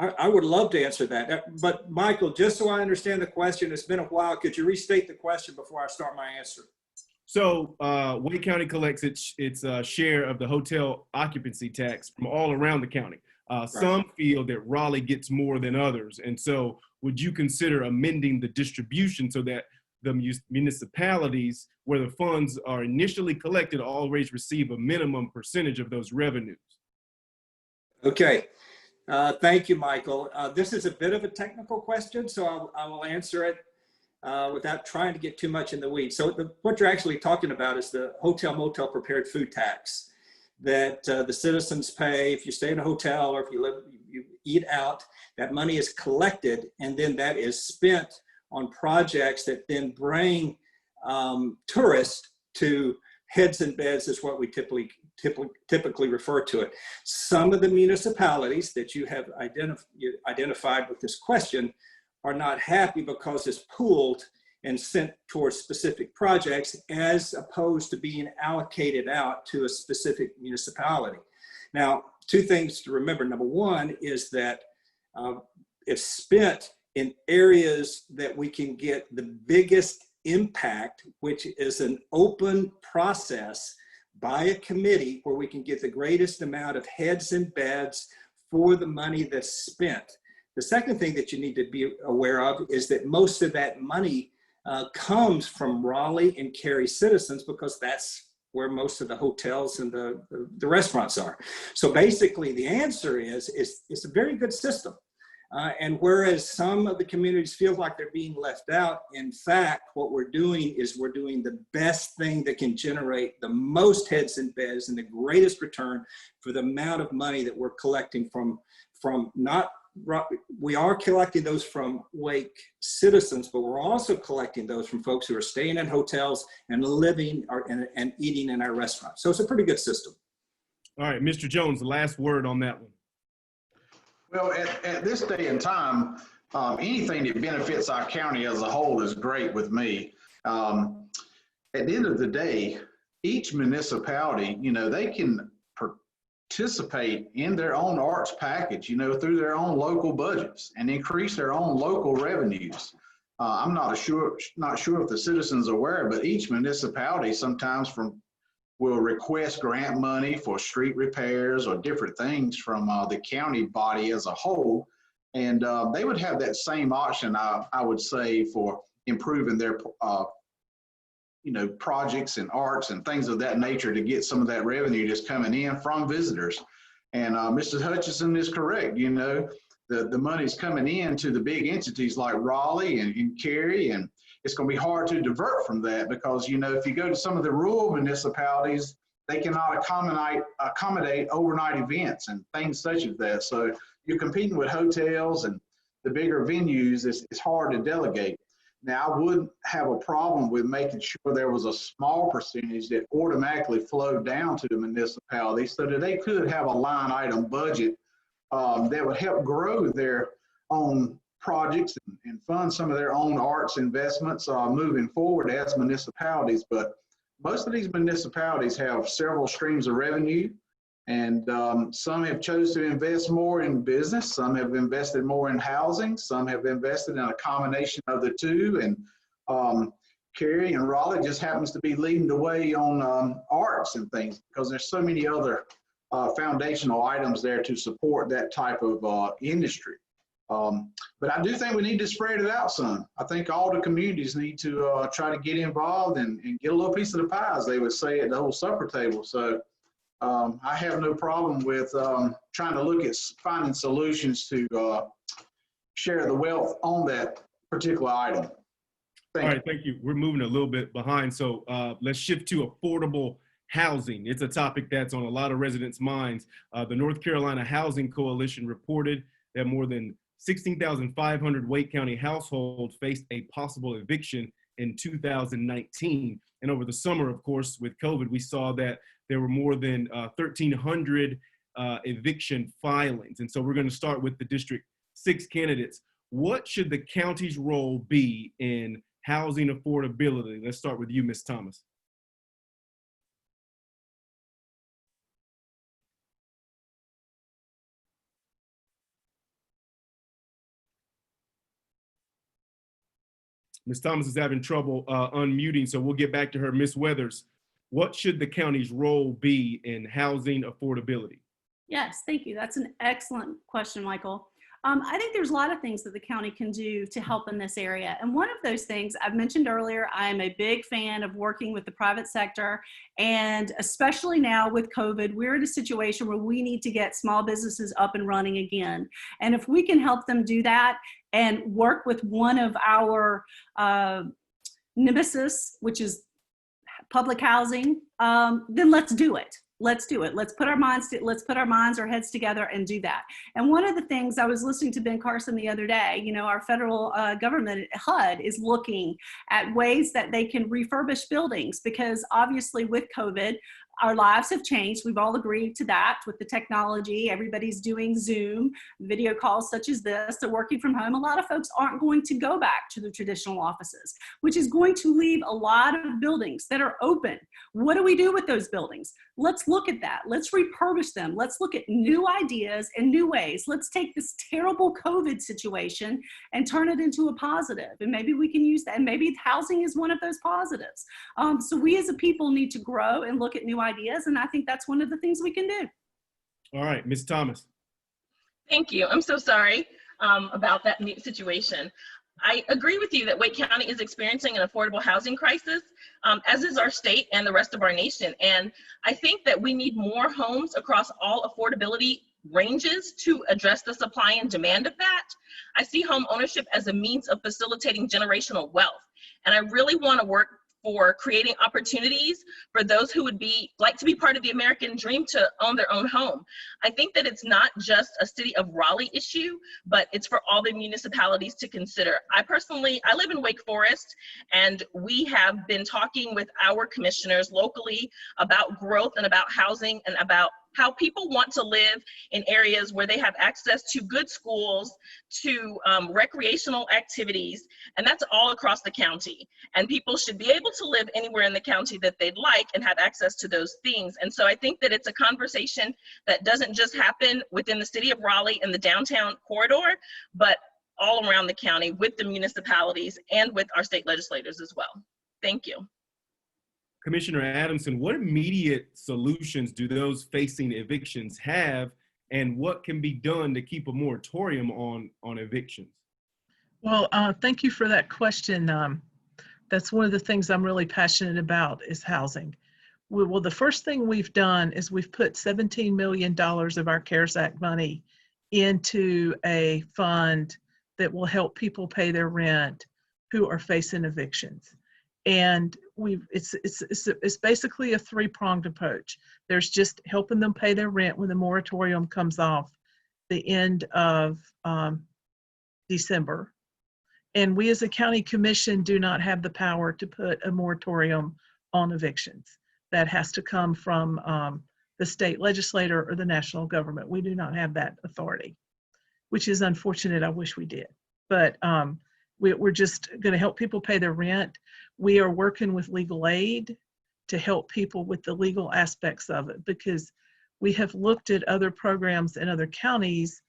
I would love to answer that. But Michael, just so I understand the question, it's been a while. Could you restate the question before I start my answer? So Wake County collects its share of the hotel occupancy tax from all around the county. Some feel that Raleigh gets more than others. And so would you consider amending the distribution so that the municipalities where the funds are initially collected always receive a minimum percentage of those revenues? Okay. Thank you, Michael. This is a bit of a technical question, so I will answer it without trying to get too much in the weeds. So what you're actually talking about is the hotel motel prepared food tax that the citizens pay if you stay in a hotel or if you eat out. That money is collected and then that is spent on projects that then bring tourists to heads and beds is what we typically refer to it. Some of the municipalities that you have identified with this question are not happy because it's pooled and sent towards specific projects as opposed to being allocated out to a specific municipality. Now, two things to remember. Number one is that it's spent in areas that we can get the biggest impact, which is an open process by a committee where we can get the greatest amount of heads and beds for the money that's spent. The second thing that you need to be aware of is that most of that money comes from Raleigh and Cary citizens because that's where most of the hotels and the restaurants are. So basically the answer is it's a very good system. And whereas some of the communities feel like they're being left out, in fact, what we're doing is we're doing the best thing that can generate the most heads and beds and the greatest return for the amount of money that we're collecting from we are collecting those from Wake citizens, but we're also collecting those from folks who are staying in hotels and living and eating in our restaurants. So it's a pretty good system. All right, Mr. Jones, the last word on that one. Well, at this day and time, anything that benefits our county as a whole is great with me. At the end of the day, each municipality, they can participate in their own arts package, through their own local budgets and increase their own local revenues. I'm not sure if the citizens are aware, but each municipality sometimes will request grant money for street repairs or different things from the county body as a whole. And they would have that same option, I would say, for improving their projects and arts and things of that nature to get some of that revenue just coming in from visitors. And Mr. Hutchinson is correct. The money's coming in to the big entities like Raleigh and Cary and it's going to be hard to divert from that because, you know, if you go to some of the rural municipalities, they cannot accommodate overnight events and things such as that. So you're competing with hotels and the bigger venues. It's hard to delegate. Now, I wouldn't have a problem with making sure there was a small percentage that automatically flowed down to the municipality so that they could have a line item budget that would help grow their own projects and fund some of their own arts investments moving forward as municipalities. But most of these municipalities have several streams of revenue, and some have chosen to invest more in business, some have invested more in housing, some have invested in a combination of the two, and Cary and Raleigh just happens to be leading the way on arts and things because there's so many other foundational items there to support that type of industry. But I do think we need to spread it out some. I think all the communities need to try to get involved and get a little piece of the pie, as they would say at the whole supper table. So I have no problem with trying to look at finding solutions to share the wealth on that particular item. All right, thank you. We're moving a little bit behind, so let's shift to affordable housing. It's a topic that's on a lot of residents' minds. The North Carolina Housing Coalition reported that more than 16,500 Wake County households faced a possible eviction in 2019. And over the summer, of course, with COVID, we saw that there were more than 1,300 eviction filings. And so we're going to start with the District 6 candidates. What should the county's role be in housing affordability? Let's start with you, Ms. Thomas. Ms. Thomas is having trouble unmuting, so we'll get back to her. Ms. Weathers, what should the county's role be in housing affordability? Yes, thank you. That's an excellent question, Michael. I think there's a lot of things that the county can do to help in this area. And one of those things I've mentioned earlier, I am a big fan of working with the private sector. And especially now with COVID, we're in a situation where we need to get small businesses up and running again. And if we can help them do that and work with one of our nemesis, which is public housing, then let's do it. Let's do it. Let's put our minds, our heads together and do that. And one of the things, I was listening to Ben Carson the other day, you know, our federal government, HUD, is looking at ways that they can refurbish buildings because obviously with COVID, our lives have changed. We've all agreed to that with the technology. Everybody's doing Zoom, video calls such as this. They're working from home. A lot of folks aren't going to go back to the traditional offices, which is going to leave a lot of buildings that are open. What do we do with those buildings? Let's look at that. Let's refurbish them. Let's look at new ideas and new ways. Let's take this terrible COVID situation and turn it into a positive. And maybe we can use that. And maybe housing is one of those positives. So we as a people need to grow and look at new ideas. And I think that's one of the things we can do. All right, Ms. Thomas. Thank you. I'm so sorry about that situation. I agree with you that Wake County is experiencing an affordable housing crisis, as is our state and the rest of our nation. And I think that we need more homes across all affordability ranges to address the supply and demand of that. I see home ownership as a means of facilitating generational wealth. And I really want to work for creating opportunities for those who would like to be part of the American dream to own their own home. I think that it's not just a city of Raleigh issue, but it's for all the municipalities to consider. I live in Wake Forest, and we have been talking with our commissioners locally about growth and about housing and about how people want to live in areas where they have access to good schools, to recreational activities, and that's all across the county. And people should be able to live anywhere in the county that they'd like and have access to those things. And so I think that it's a conversation that doesn't just happen within the city of Raleigh and the downtown corridor, but all around the county with the municipalities and with our state legislators as well. Thank you. Commissioner Adamson, what immediate solutions do those facing evictions have, and what can be done to keep a moratorium on evictions? Well, thank you for that question. That's one of the things I'm really passionate about is housing. Well, the first thing we've done is we've put $17 million of our CARES Act money into a fund that will help people pay their rent who are facing evictions. And it's basically a three-pronged approach. There's just helping them pay their rent when the moratorium comes off the end of December. And we as a county commission do not have the power to put a moratorium on evictions. That has to come from the state legislator or the national government. We do not have that authority, which is unfortunate. I wish we did. But we're just going to help people pay their rent. We are working with legal aid to help people with the legal aspects of it, because we have looked at other programs in other counties,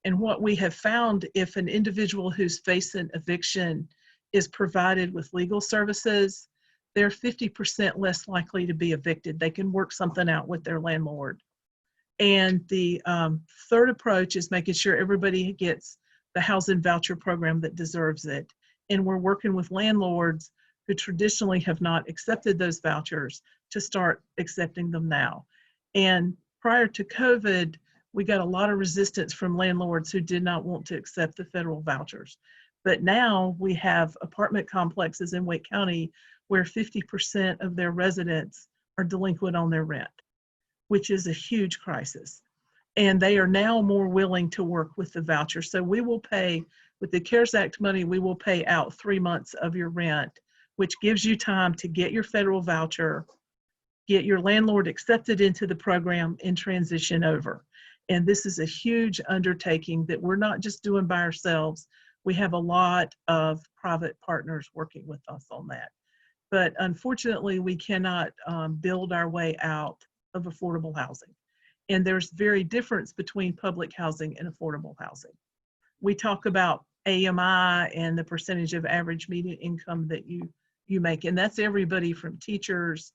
and what we have found, if an individual who's facing eviction is provided with legal services, they're 50% less likely to be evicted. They can work something out with their landlord. And the third approach is making sure everybody gets the housing voucher program that deserves it. And we're working with landlords who traditionally have not accepted those vouchers to start accepting them now. And prior to COVID, we got a lot of resistance from landlords who did not want to accept the federal vouchers. But now we have apartment complexes in Wake County where 50% of their residents are delinquent on their rent, which is a huge crisis. And they are now more willing to work with the voucher. So we will pay, with the CARES Act money, we will pay out 3 months of your rent, which gives you time to get your federal voucher, get your landlord accepted into the program, and transition over. And this is a huge undertaking that we're not just doing by ourselves. We have a lot of private partners working with us on that. But unfortunately, we cannot build our way out of affordable housing. And there's very difference between public housing and affordable housing. We talk about AMI and the percentage of average median income that you make, and that's everybody from teachers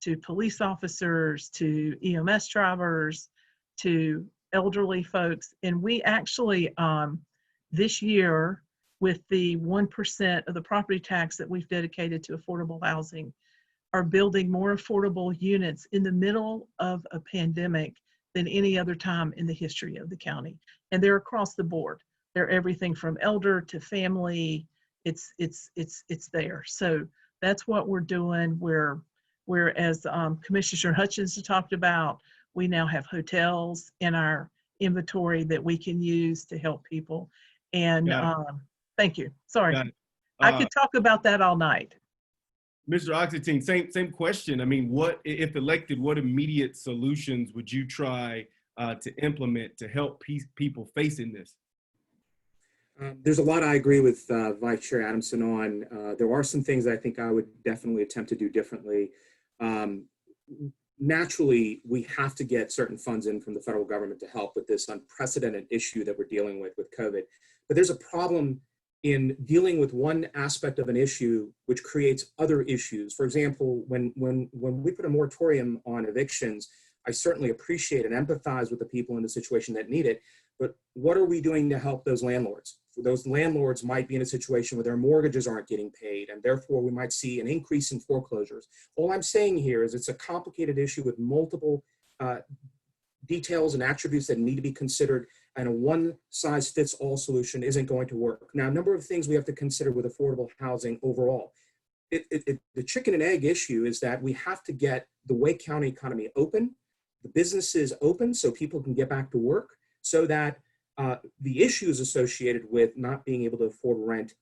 to police officers to EMS drivers to elderly folks. And we actually, this year, with the 1% of the property tax that we've dedicated to affordable housing, are building more affordable units in the middle of a pandemic than any other time in the history of the county. And they're across the board. They're everything from elder to family. It's there. So that's what we're doing. We're as Commissioner Hutchins talked about, we now have hotels in our inventory that we can use to help people. And thank you. Sorry. I could talk about that all night. Mr. Oxentine, same question. I mean, what, if elected, what immediate solutions would you try to implement to help people facing this? There's a lot I agree with Vice Chair Adamson on. There are some things I think I would definitely attempt to do differently. Naturally, we have to get certain funds in from the federal government to help with this unprecedented issue that we're dealing with COVID. But there's a problem in dealing with one aspect of an issue which creates other issues. For example, when we put a moratorium on evictions, I certainly appreciate and empathize with the people in the situation that need it, but what are we doing to help those landlords? Those landlords might be in a situation where their mortgages aren't getting paid, and therefore we might see an increase in foreclosures. All I'm saying here is it's a complicated issue with multiple details and attributes that need to be considered, and a one-size-fits-all solution isn't going to work. Now, a number of things we have to consider with affordable housing overall. The chicken and egg issue is that we have to get the Wake County economy open, the businesses open so people can get back to work, so that the issues associated with not being able to afford rent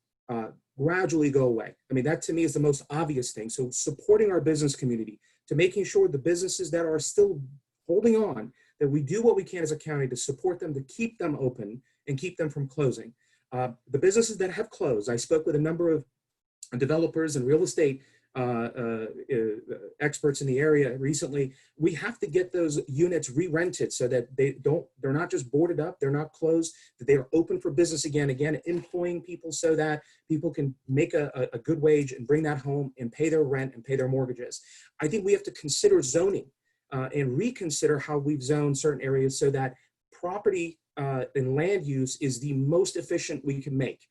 gradually go away. I mean, that to me is the most obvious thing. So supporting our business community, to making sure the businesses that are still holding on, that we do what we can as a county to support them, to keep them open and keep them from closing. The businesses that have closed, I spoke with a number of developers and real estate experts in the area recently. We have to get those units re-rented so that they're not just boarded up, they're not closed, that they are open for business again, employing people so that people can make a good wage and bring that home and pay their rent and pay their mortgages. I think we have to consider zoning and reconsider how we've zoned certain areas so that property and land use is the most efficient we can make.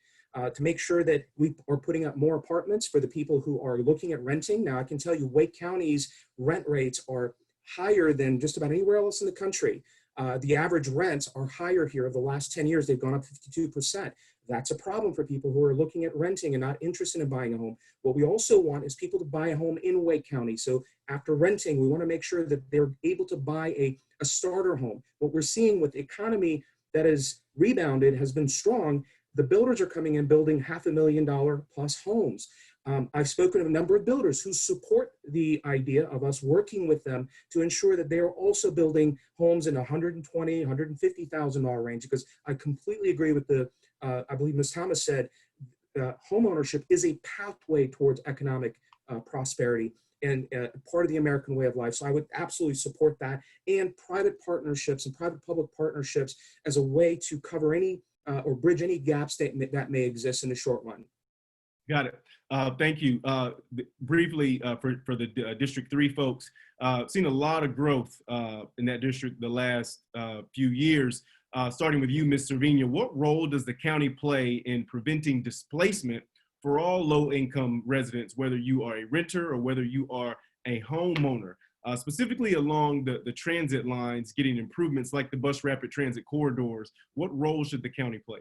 To make sure that we are putting up more apartments for the people who are looking at renting. Now, I can tell you Wake County's rent rates are higher than just about anywhere else in the country. The average rents are higher here over the last 10 years. They've gone up 52%. That's a problem for people who are looking at renting and not interested in buying a home. What we also want is people to buy a home in Wake County. So after renting, we want to make sure that they're able to buy a starter home. What we're seeing with the economy that has rebounded, has been strong, the builders are coming in building $500,000 plus homes. I've spoken to a number of builders who support the idea of us working with them to ensure that they are also building homes in $120,000, $150,000 range, because I completely agree with I believe Ms. Thomas said, home ownership is a pathway towards economic prosperity and part of the American way of life. So I would absolutely support that, and private partnerships and private-public partnerships as a way to cover any or bridge any gaps that may exist in the short run. Got it. Thank you. Briefly, for the District 3 folks, seen a lot of growth in that district the last few years. Starting with you, Ms. Cervinia, what role does the county play in preventing displacement for all low-income residents, whether you are a renter or whether you are a homeowner, specifically along the transit lines, getting improvements like the bus rapid transit corridors? What role should the county play?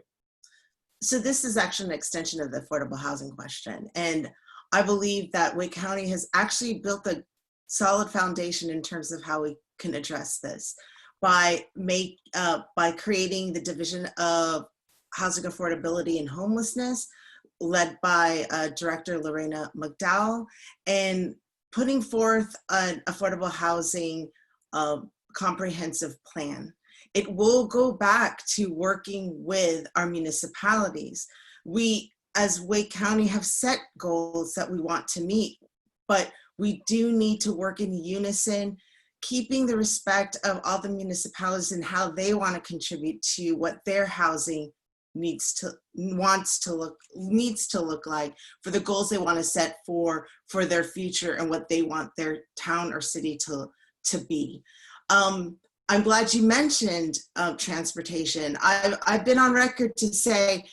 So this is actually an extension of the affordable housing question. And I believe that Wake County has actually built a solid foundation in terms of how we can address this by creating the Division of Housing Affordability and Homelessness, led by Director Lorena McDowell, and putting forth an affordable housing comprehensive plan. It will go back to working with our municipalities. We, as Wake County, have set goals that we want to meet, but we do need to work in unison, keeping the respect of all the municipalities and how they want to contribute to what their housing needs to look like, for the goals they want to set for their future and what they want their town or city to be. I'm glad you mentioned transportation. I've been on record to say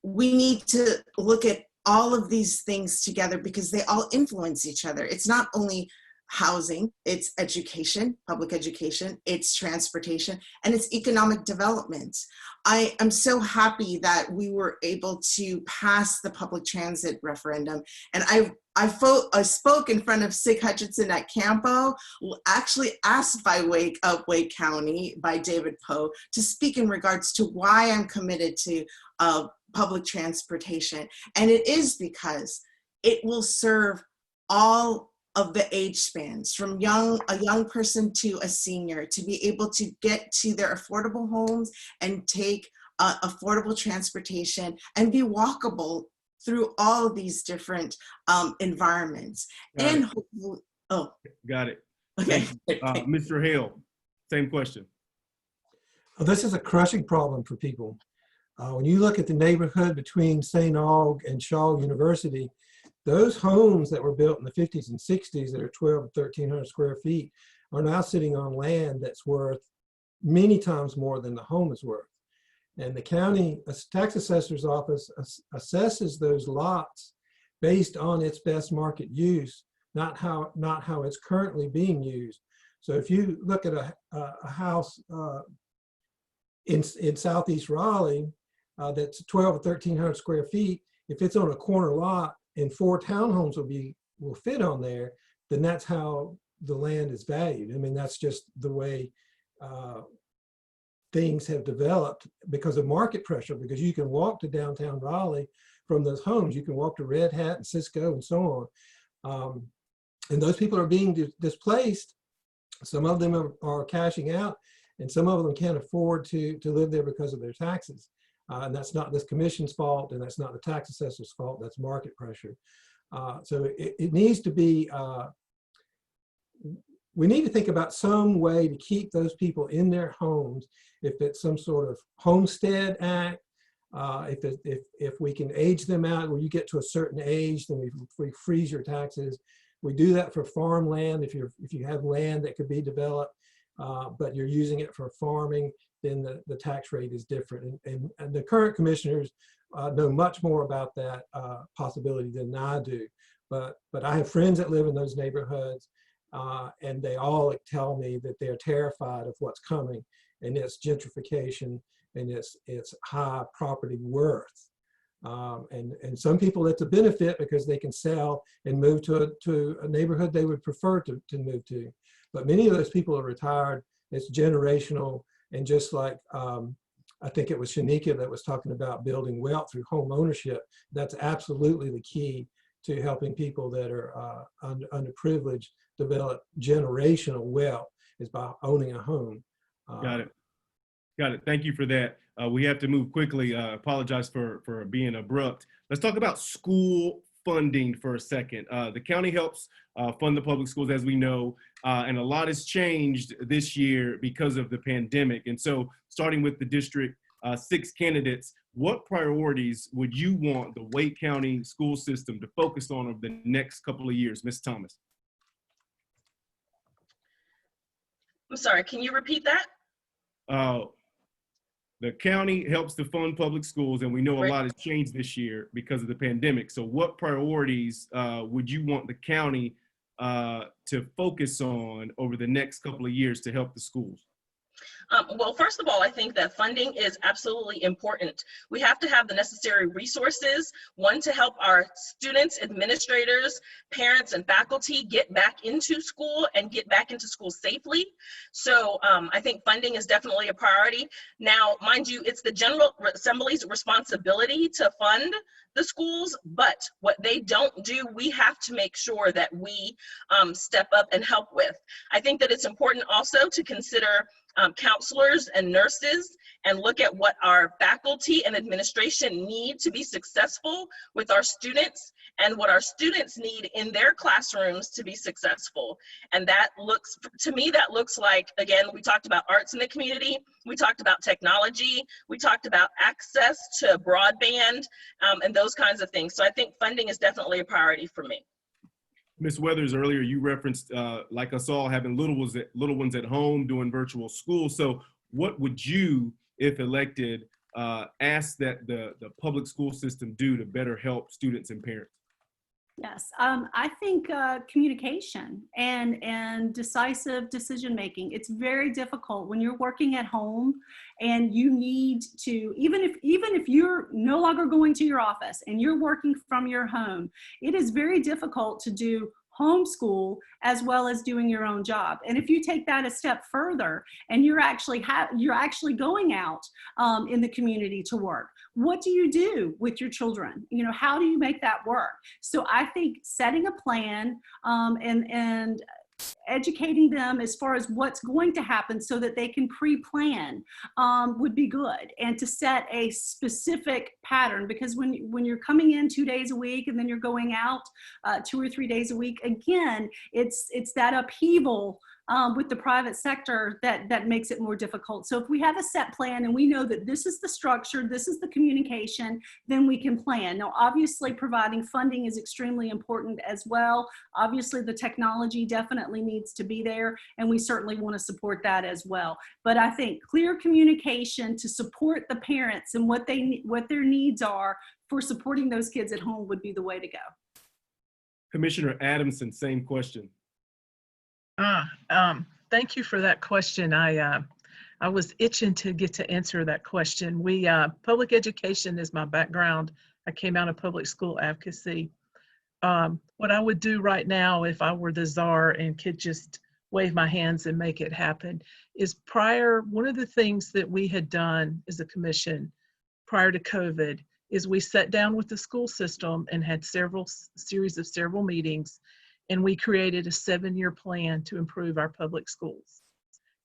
we need to look at all of these things together because they all influence each other. It's not only housing, it's education, public education, it's transportation, and it's economic development. I am so happy that we were able to pass the public transit referendum. And I spoke in front of Sig Hutchinson at Campo, actually asked by WakeUP Wake County, by David Poe, to speak in regards to why I'm committed to public transportation. And it is because it will serve all of the age spans, from a young person to a senior, to be able to get to their affordable homes and take affordable transportation and be walkable through all of these different environments. And hopefully, got it. Okay. Mr. Hale, same question. This is a crushing problem for people. When you look at the neighborhood between St. Aug and Shaw University, those homes that were built in the 50s and 60s that are 1,200 to 1,300 square feet are now sitting on land that's worth many times more than the home is worth. And the county tax assessor's office assesses those lots based on its best market use, not how it's currently being used. So if you look at a house in Southeast Raleigh that's 1,200 or 1,300 square feet, if it's on a corner lot and 4 townhomes will fit on there, then that's how the land is valued. I mean, that's just the way things have developed because of market pressure, because you can walk to downtown Raleigh from those homes. You can walk to Red Hat and Cisco and so on. And those people are being displaced. Some of them are cashing out, and some of them can't afford to live there because of their taxes. And that's not this commission's fault, and that's not the tax assessor's fault, that's market pressure. So it needs to be, we need to think about some way to keep those people in their homes. If it's some sort of homestead act, if we can age them out where you get to a certain age, then we freeze your taxes. We do that for farmland. If you have land that could be developed, but you're using it for farming, then the tax rate is different. And the current commissioners know much more about that possibility than I do. But I have friends that live in those neighborhoods, and they all tell me that they're terrified of what's coming, and it's gentrification and it's high property worth. And some people, it's a benefit because they can sell and move to a neighborhood they would prefer to move to. But many of those people are retired. It's generational. And just like I think it was Shanika that was talking about building wealth through home ownership, that's absolutely the key to helping people that are underprivileged develop generational wealth, is by owning a home. Got it. Thank you for that. We have to move quickly. Apologize for being abrupt. Let's talk about school funding for a second. The county helps fund the public schools, as we know, and a lot has changed this year because of the pandemic. And so, starting with the District 6 candidates, what priorities would you want the Wake County school system to focus on over the next couple of years, Ms. Thomas? I'm sorry, can you repeat that? The county helps to fund public schools, and we know a Right. lot has changed this year because of the pandemic. So what priorities would you want the county to focus on over the next couple of years to help the schools? Well, first of all, I think that funding is absolutely important. We have to have the necessary resources, one, to help our students, administrators, parents, and faculty get back into school and get back into school safely. So I think funding is definitely a priority. Now, mind you, it's the General Assembly's responsibility to fund the schools, but what they don't do, we have to make sure that we step up and help with. I think that it's important also to consider counselors and nurses and look at what our faculty and administration need to be successful with our students and what our students need in their classrooms to be successful. And that looks, to me, that looks like, again, we talked about arts in the community, we talked about technology, we talked about access to broadband, and those kinds of things. So I think funding is definitely a priority for me. Ms. Weathers, earlier you referenced, like us all, having little ones at home doing virtual school. So what would you, if elected, ask that the public school system do to better help students and parents? Yes, I think communication and decisive decision making. It's very difficult when you're working at home and you need to, even if you're no longer going to your office and you're working from your home, it is very difficult to do homeschool as well as doing your own job. And if you take that a step further and you're actually going out in the community to work, what do you do with your children? You know, how do you make that work? So I think setting a plan and educating them as far as what's going to happen so that they can pre-plan would be good, and to set a specific pattern, because when you're coming in 2 days a week and then you're going out 2 or 3 days a week, again, it's that upheaval with the private sector that makes it more difficult. So if we have a set plan and we know that this is the structure, this is the communication, then we can plan. Now, obviously, providing funding is extremely important as well. Obviously, the technology definitely needs to be there, and we certainly want to support that as well. But I think clear communication to support the parents and what their needs are for supporting those kids at home would be the way to go. Commissioner Adamson, same question. Thank you for that question. I was itching to get to answer that question. Public education is my background. I came out of public school advocacy. What I would do right now if I were the czar and could just wave my hands and make it happen is one of the things that we had done as a commission prior to COVID is we sat down with the school system and had series of several meetings, and we created a 7-year plan to improve our public schools.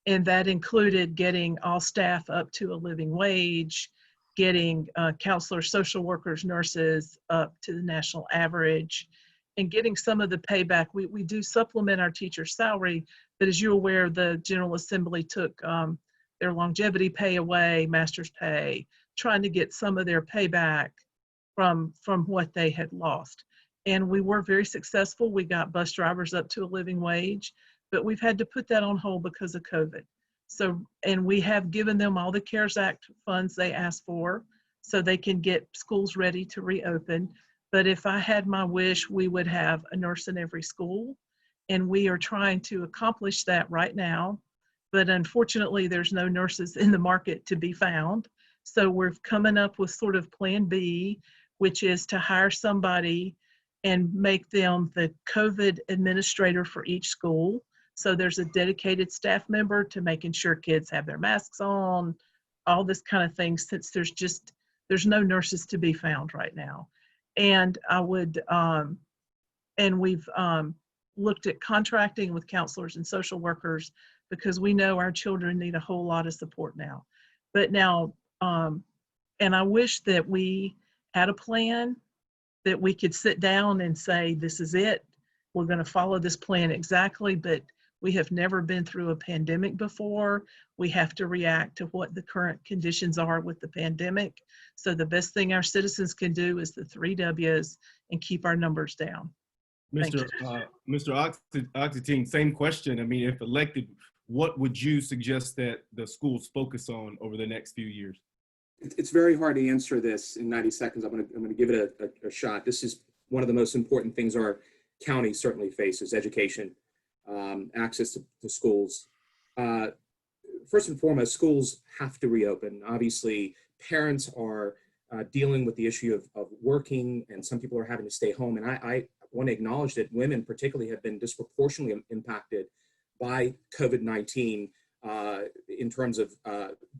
And that included getting all staff up to a living wage, getting counselors, social workers, nurses up to the national average, and getting some of the payback. We do supplement our teacher's salary, but as you're aware, the General Assembly took their longevity pay away, master's pay, trying to get some of their payback from what they had lost. And we were very successful. We got bus drivers up to a living wage, but we've had to put that on hold because of COVID. So, and we have given them all the CARES Act funds they asked for so they can get schools ready to reopen. But if I had my wish, we would have a nurse in every school. And we are trying to accomplish that right now. But unfortunately, there's no nurses in the market to be found. So we're coming up with sort of plan B, which is to hire somebody and make them the COVID administrator for each school. So there's a dedicated staff member to making sure kids have their masks on, all this kind of thing, since there's no nurses to be found right now. And we've looked at contracting with counselors and social workers because we know our children need a whole lot of support now. But now, and I wish that we had a plan that we could sit down and say, this is it. We're going to follow this plan exactly, but we have never been through a pandemic before. We have to react to what the current conditions are with the pandemic. So the best thing our citizens can do is the 3 W's and keep our numbers down. Mr. Octantine, same question. I mean, if elected, what would you suggest that the schools focus on over the next few years? It's very hard to answer this in 90 seconds. I'm going to give it a shot. This is one of the most important things our county certainly faces: education, access to schools. First and foremost, schools have to reopen. Obviously, parents are dealing with the issue of working, and some people are having to stay home. And I want to acknowledge that women particularly have been disproportionately impacted by COVID-19 in terms of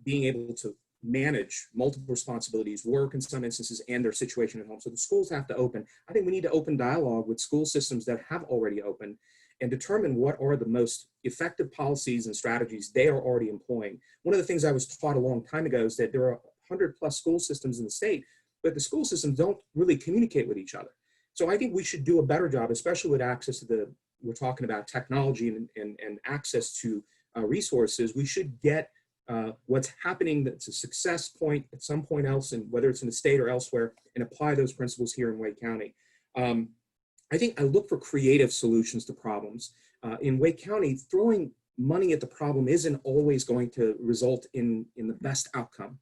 being able to manage multiple responsibilities, work in some instances, and their situation at home. So the schools have to open. I think we need to open dialogue with school systems that have already opened and determine what are the most effective policies and strategies they are already employing. One of the things I was taught a long time ago is that there are 100+ school systems in the state, but the school systems don't really communicate with each other. So I think we should do a better job, especially with access to we're talking about technology and access to resources. We should get what's happening that's a success point at some point else, and whether it's in the state or elsewhere, and apply those principles here in Wake County. I think I look for creative solutions to problems. In Wake County, throwing money at the problem isn't always going to result in the best outcome.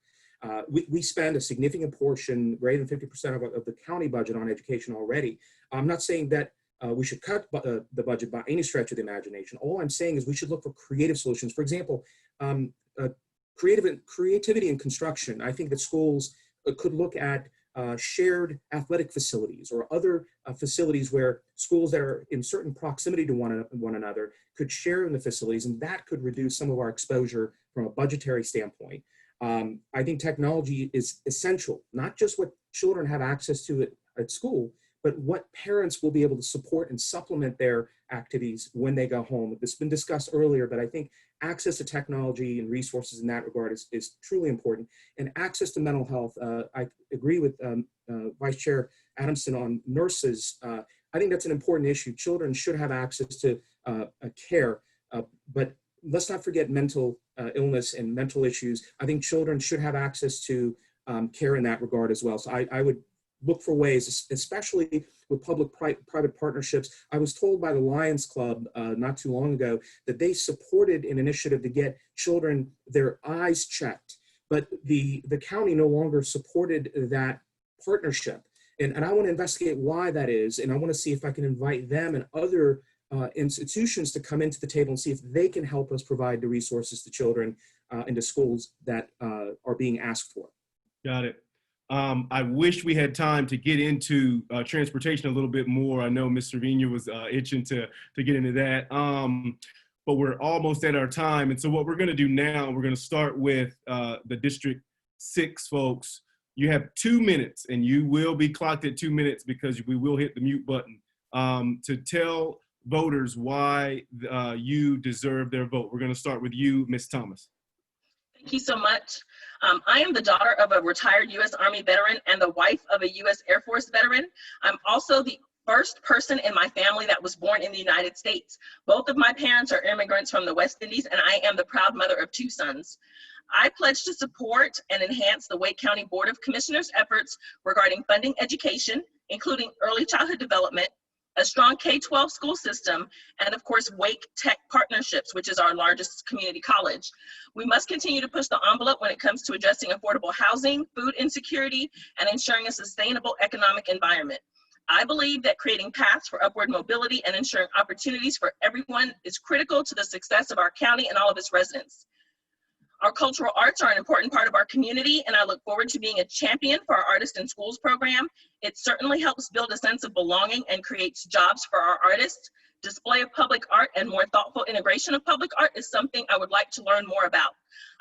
We spend a significant portion, greater than 50% of the county budget on education already. I'm not saying that we should cut the budget by any stretch of the imagination. All I'm saying is we should look for creative solutions. For example, creativity in construction. I think that schools could look at shared athletic facilities or other facilities where schools that are in certain proximity to one another could share in the facilities, and that could reduce some of our exposure from a budgetary standpoint. I think technology is essential, not just what children have access to at school, but what parents will be able to support and supplement their activities when they go home. This has been discussed earlier, but I think access to technology and resources in that regard is truly important. And access to mental health, I agree with Vice Chair Adamson on nurses. I think that's an important issue. Children should have access to care, but let's not forget mental illness and mental issues. I think children should have access to care in that regard as well. So I would look for ways, especially with public-private partnerships. I was told by the Lions Club not too long ago that they supported an initiative to get children their eyes checked, but the county no longer supported that partnership. And I want to investigate why that is, and I want to see if I can invite them and other institutions to come into the table and see if they can help us provide the resources to children and to schools that are being asked for. Got it. I wish we had time to get into transportation a little bit more. I know Ms. Cervinia was itching to get into that, but we're almost at our time. And so what we're going to do now, we're going to start with the District 6 folks. You have 2 minutes, and you will be clocked at 2 minutes because we will hit the mute button to tell voters why you deserve their vote. We're going to start with you, Ms. Thomas. Thank you so much. I am the daughter of a retired U.S. Army veteran and the wife of a U.S. Air Force veteran. I'm also the first person in my family that was born in the United States. Both of my parents are immigrants from the West Indies, and I am the proud mother of 2 sons. I pledge to support and enhance the Wake County Board of Commissioners' efforts regarding funding education, including early childhood development, a strong K-12 school system, and of course, Wake Tech Partnerships, which is our largest community college. We must continue to push the envelope when it comes to addressing affordable housing, food insecurity, and ensuring a sustainable economic environment. I believe that creating paths for upward mobility and ensuring opportunities for everyone is critical to the success of our county and all of its residents. Our cultural arts are an important part of our community, and I look forward to being a champion for our Artists in Schools program. It certainly helps build a sense of belonging and creates jobs for our artists. Display of public art and more thoughtful integration of public art is something I would like to learn more about.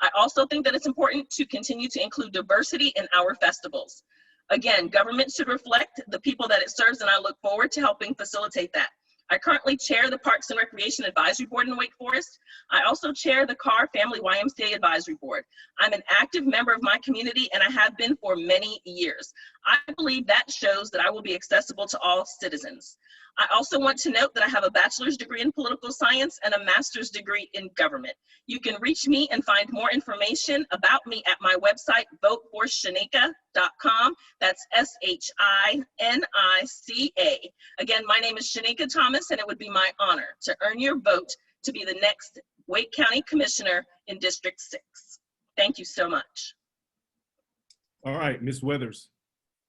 I also think that it's important to continue to include diversity in our festivals. Again, government should reflect the people that it serves, and I look forward to helping facilitate that. I currently chair the Parks and Recreation Advisory Board in Wake Forest. I also chair the Carr Family YMCA Advisory Board. I'm an active member of my community, and I have been for many years. I believe that shows that I will be accessible to all citizens. I also want to note that I have a bachelor's degree in political science and a master's degree in government. You can reach me and find more information about me at my website, voteforshanika.com. That's SHINICA. Again, my name is Shanika Thomas, and it would be my honor to earn your vote to be the next Wake County Commissioner in District 6. Thank you so much. All right, Ms. Weathers.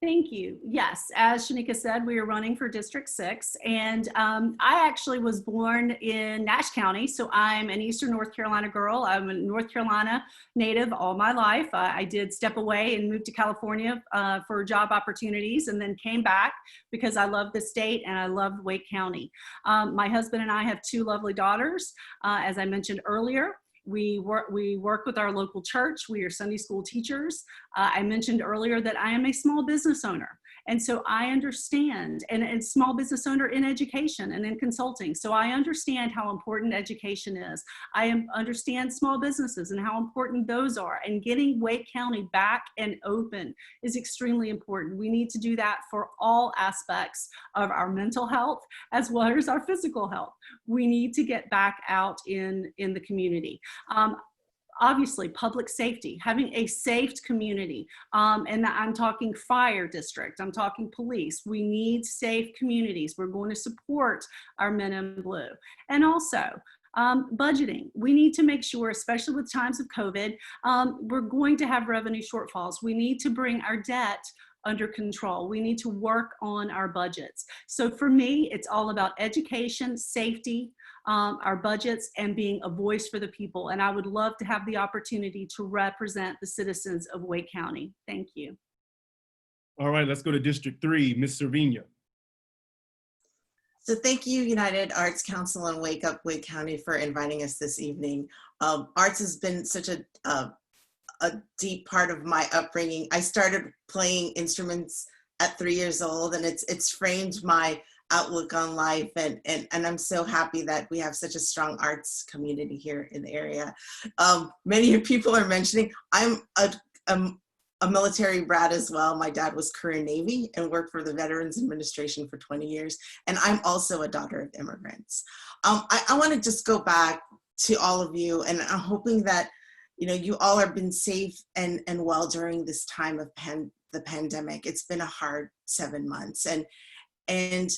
Thank you. Yes, as Shanika said, we are running for District 6, and I actually was born in Nash County, so I'm an Eastern North Carolina girl. I'm a North Carolina native all my life. I did step away and moved to California for job opportunities, and then came back because I love the state and I love Wake County. My husband and I have 2 lovely daughters, as I mentioned earlier. We work with our local church. We are Sunday school teachers. I mentioned earlier that I am a small business owner. And so I understand, and small business owner in education and in consulting. So I understand how important education is. I understand small businesses and how important those are. And getting Wake County back and open is extremely important. We need to do that for all aspects of our mental health as well as our physical health. We need to get back out in the community. Obviously, public safety, having a safe community, and I'm talking fire district, I'm talking police. We need safe communities. We're going to support our men in blue. And also, budgeting. We need to make sure, especially with times of COVID, we're going to have revenue shortfalls. We need to bring our debt under control. We need to work on our budgets. So for me, it's all about education, safety, our budgets, and being a voice for the people. And I would love to have the opportunity to represent the citizens of Wake County. Thank you. All right, let's go to District 3, Ms. Servina. So thank you, United Arts Council and WakeUP Wake County, for inviting us this evening. Arts has been such a deep part of my upbringing. I started playing instruments at 3 years old, and it's framed my outlook on life, and I'm so happy that we have such a strong arts community here in the area. Many people are mentioning I'm a military brat as well. My dad was Korean Navy and worked for the Veterans Administration for 20 years, and I'm also a daughter of immigrants. I want to just go back to all of you, and I'm hoping that you all have been safe and well during this time of the pandemic. It's been a hard 7 months, and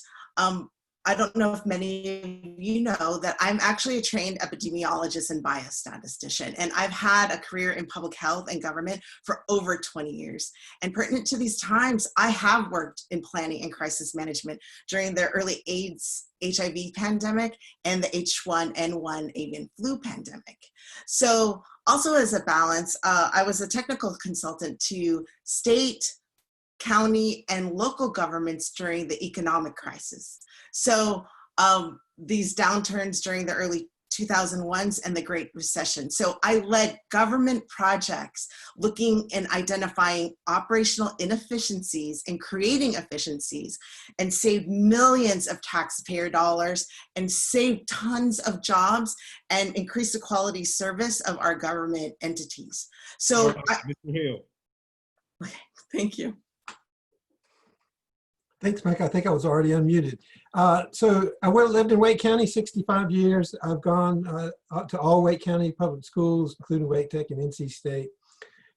I don't know if many of you know that I'm actually a trained epidemiologist and biostatistician, and I've had a career in public health and government for over 20 years. And pertinent to these times, I have worked in planning and crisis management during the early AIDS, HIV pandemic, and the H1N1 avian flu pandemic. So also as a balance, I was a technical consultant to state, county, and local governments during the economic crisis. So these downturns during the early 2001s and the Great Recession. So I led government projects looking and identifying operational inefficiencies and creating efficiencies, and saved millions of taxpayer dollars and saved tons of jobs and increased the quality service of our government entities. So Mr. Hill. Thank you. Thanks, Mike. I think I was already unmuted. So I lived in Wake County 65 years. I've gone to all Wake County public schools, including Wake Tech and NC State.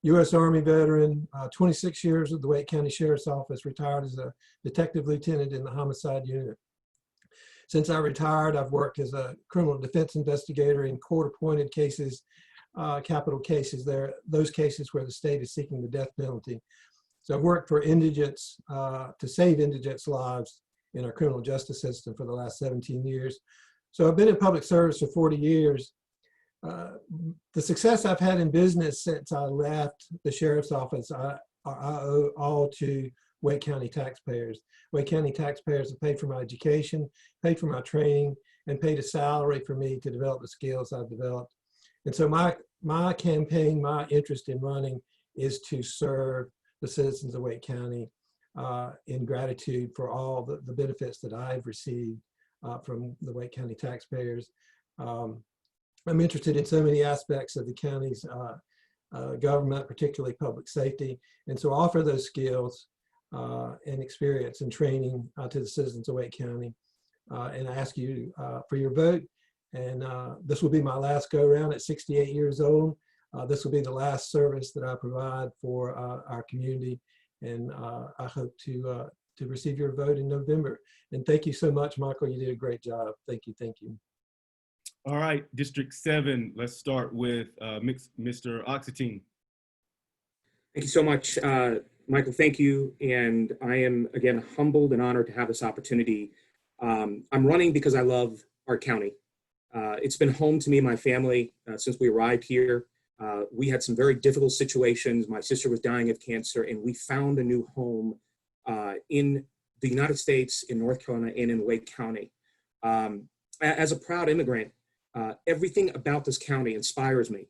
U.S. Army veteran, 26 years with the Wake County Sheriff's Office, retired as a detective lieutenant in the homicide unit. Since I retired, I've worked as a criminal defense investigator in court-appointed cases, capital cases, those cases where the state is seeking the death penalty. So I've worked for indigents to save indigents' lives in our criminal justice system for the last 17 years. So I've been in public service for 40 years. the success I've had in business since I left the sheriff's office, I owe all to Wake County taxpayers. Wake County taxpayers have paid for my education, paid for my training, and paid a salary for me to develop the skills I've developed. And so my campaign, my interest in running is to serve the citizens of Wake County in gratitude for all the benefits that I've received from the Wake County taxpayers. I'm interested in so many aspects of the county's government, particularly public safety. And so I offer those skills and experience and training to the citizens of Wake County. And I ask you for your vote. And this will be my last go around at 68 years old. This will be the last service that I provide for our community. And I hope to receive your vote in November. And thank you so much, Michael. You did a great job. Thank you. Thank you. All right, District 7, let's start with Mr. Oxetine. Thank you so much, Michael. Thank you. And I am, again, humbled and honored to have this opportunity. I'm running because I love our county. It's been home to me and my family since we arrived here. We had some very difficult situations. My sister was dying of cancer, and we found a new home in the United States, in North Carolina, and in Wake County. As a proud immigrant, everything about this county inspires me.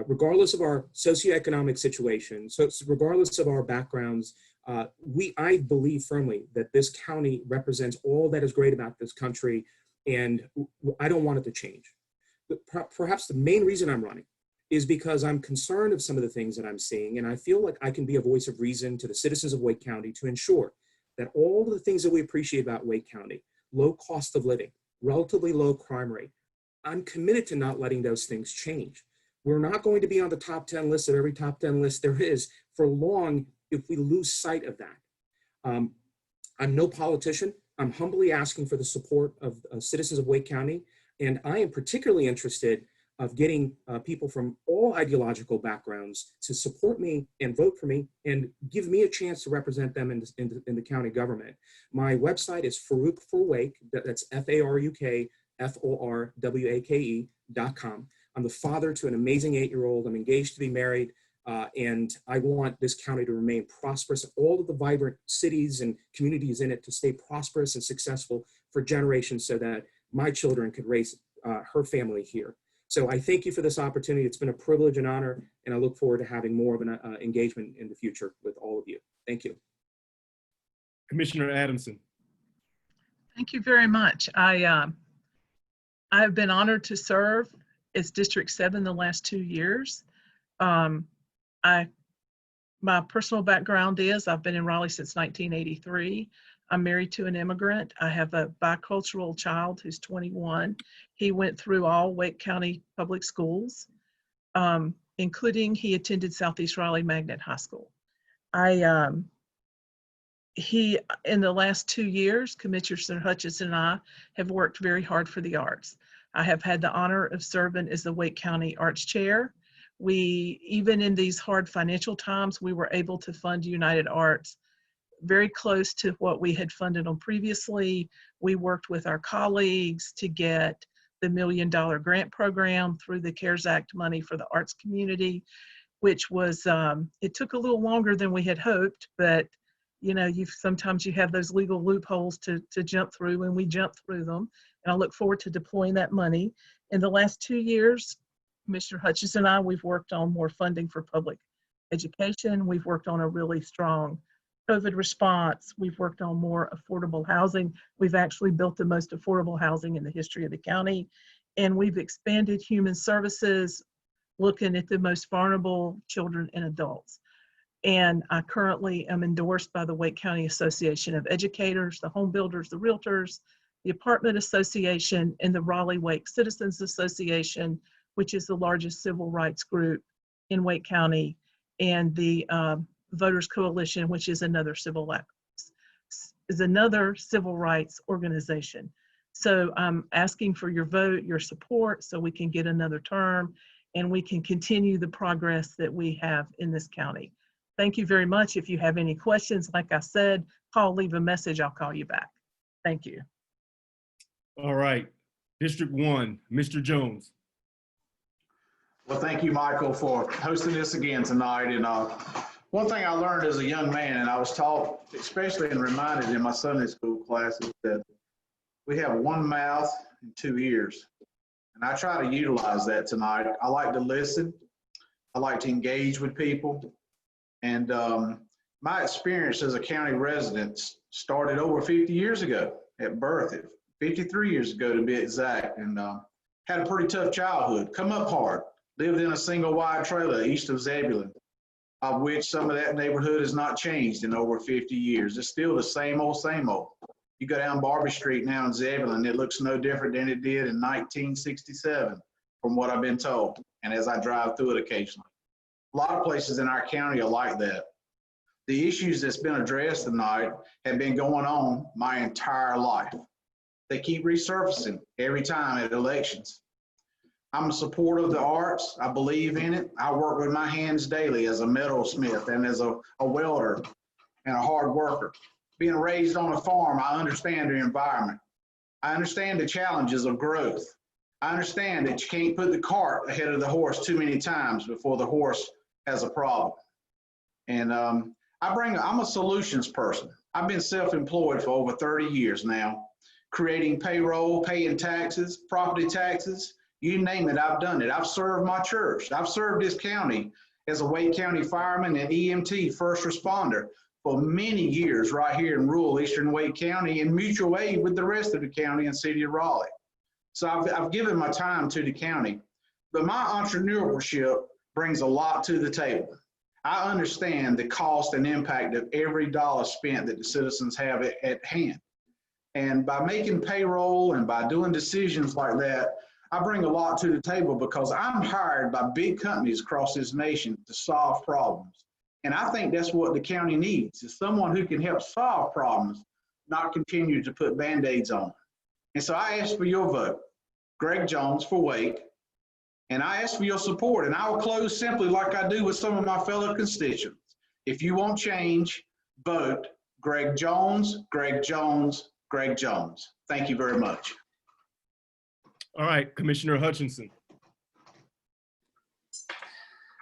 Regardless of our socioeconomic situation, so regardless of our backgrounds, I believe firmly that this county represents all that is great about this country, and I don't want it to change. But perhaps the main reason I'm running is because I'm concerned of some of the things that I'm seeing, and I feel like I can be a voice of reason to the citizens of Wake County to ensure that all of the things that we appreciate about Wake County, low cost of living, relatively low crime rate, I'm committed to not letting those things change. We're not going to be on the top 10 list of every top 10 list there is for long if we lose sight of that. I'm no politician. I'm humbly asking for the support of citizens of Wake County. And I am particularly interested of getting people from all ideological backgrounds to support me and vote for me and give me a chance to represent them in the county government. My website is Faruk for Wake, that's FARUKFORWAKE.com. I'm the father to an amazing 8-year-old. I'm engaged to be married, and I want this county to remain prosperous. All of the vibrant cities and communities in it to stay prosperous and successful for generations so that my children could raise her family here. So I thank you for this opportunity. It's been a privilege and honor, and I look forward to having more of an engagement in the future with all of you. Thank you. Commissioner Adamson. Thank you very much. I've been honored to serve as District 7 the last 2 years. My personal background is I've been in Raleigh since 1983. I'm married to an immigrant. I have a bicultural child who's 21. He went through all Wake County public schools, including he attended Southeast Raleigh Magnet High School. He, in the last 2 years, Commissioner Hutchinson and I have worked very hard for the arts. I have had the honor of serving as the Wake County Arts Chair. Even in these hard financial times, we were able to fund United Arts very close to what we had funded on previously. We worked with our colleagues to get the $1 Million Grant Program through the CARES Act money for the arts community, which was, it took a little longer than we had hoped, but you know, sometimes you have those legal loopholes to jump through, and we jumped through them. And I look forward to deploying that money. In the last 2 years, Mr. Hutchinson and I, we've worked on more funding for public education. We've worked on a really strong COVID response. We've worked on more affordable housing. We've actually built the most affordable housing in the history of the county. And we've expanded human services, looking at the most vulnerable children and adults. And I currently am endorsed by the Wake County Association of Educators, the Home Builders, the Realtors, the Apartment Association, and the Raleigh Wake Citizens Association, which is the largest civil rights group in Wake County, and the Voters Coalition, which is another civil rights organization. So I'm asking for your vote, your support, so we can get another term and we can continue the progress that we have in this county. Thank you very much. If you have any questions, like I said, leave a message, I'll call you back. Thank you. All right, District 1, Mr. Jones. Well, thank you, Michael, for hosting this again tonight. And one thing I learned as a young man, and I was taught, especially and reminded in my Sunday school classes, that we have one mouth and two ears. And I try to utilize that tonight. I like to listen. I like to engage with people. And my experience as a county resident started over 50 years ago at birth, 53 years ago to be exact, and had a pretty tough childhood. Come up hard. Lived in a single wide trailer east of Zebulon, of which some of that neighborhood has not changed in over 50 years. It's still the same old, same old. You go down Barbie Street now in Zebulon, it looks no different than it did in 1967, from what I've been told, and as I drive through it occasionally. A lot of places in our county are like that. The issues that's been addressed tonight have been going on my entire life. They keep resurfacing every time at elections. I'm a supporter of the arts. I believe in it. I work with my hands daily as a metalsmith and as a welder and a hard worker. Being raised on a farm, I understand the environment. I understand the challenges of growth. I understand that you can't put the cart ahead of the horse too many times before the horse has a problem. And I'm a solutions person. I've been self-employed for over 30 years now, creating payroll, paying taxes, property taxes, you name it, I've done it. I've served my church. I've served this county as a Wake County fireman and EMT first responder for many years right here in rural Eastern Wake County in mutual aid with the rest of the county and city of Raleigh. So I've given my time to the county, but my entrepreneurship brings a lot to the table. I understand the cost and impact of every dollar spent that the citizens have at hand. And by making payroll and by doing decisions like that, I bring a lot to the table because I'm hired by big companies across this nation to solve problems. And I think that's what the county needs, is someone who can help solve problems, not continue to put Band-Aids on. And so I ask for your vote, Greg Jones for Wake, and I ask for your support. And I will close simply like I do with some of my fellow constituents. If you want change, vote Greg Jones, Greg Jones, Greg Jones. Thank you very much. All right, Commissioner Hutchinson.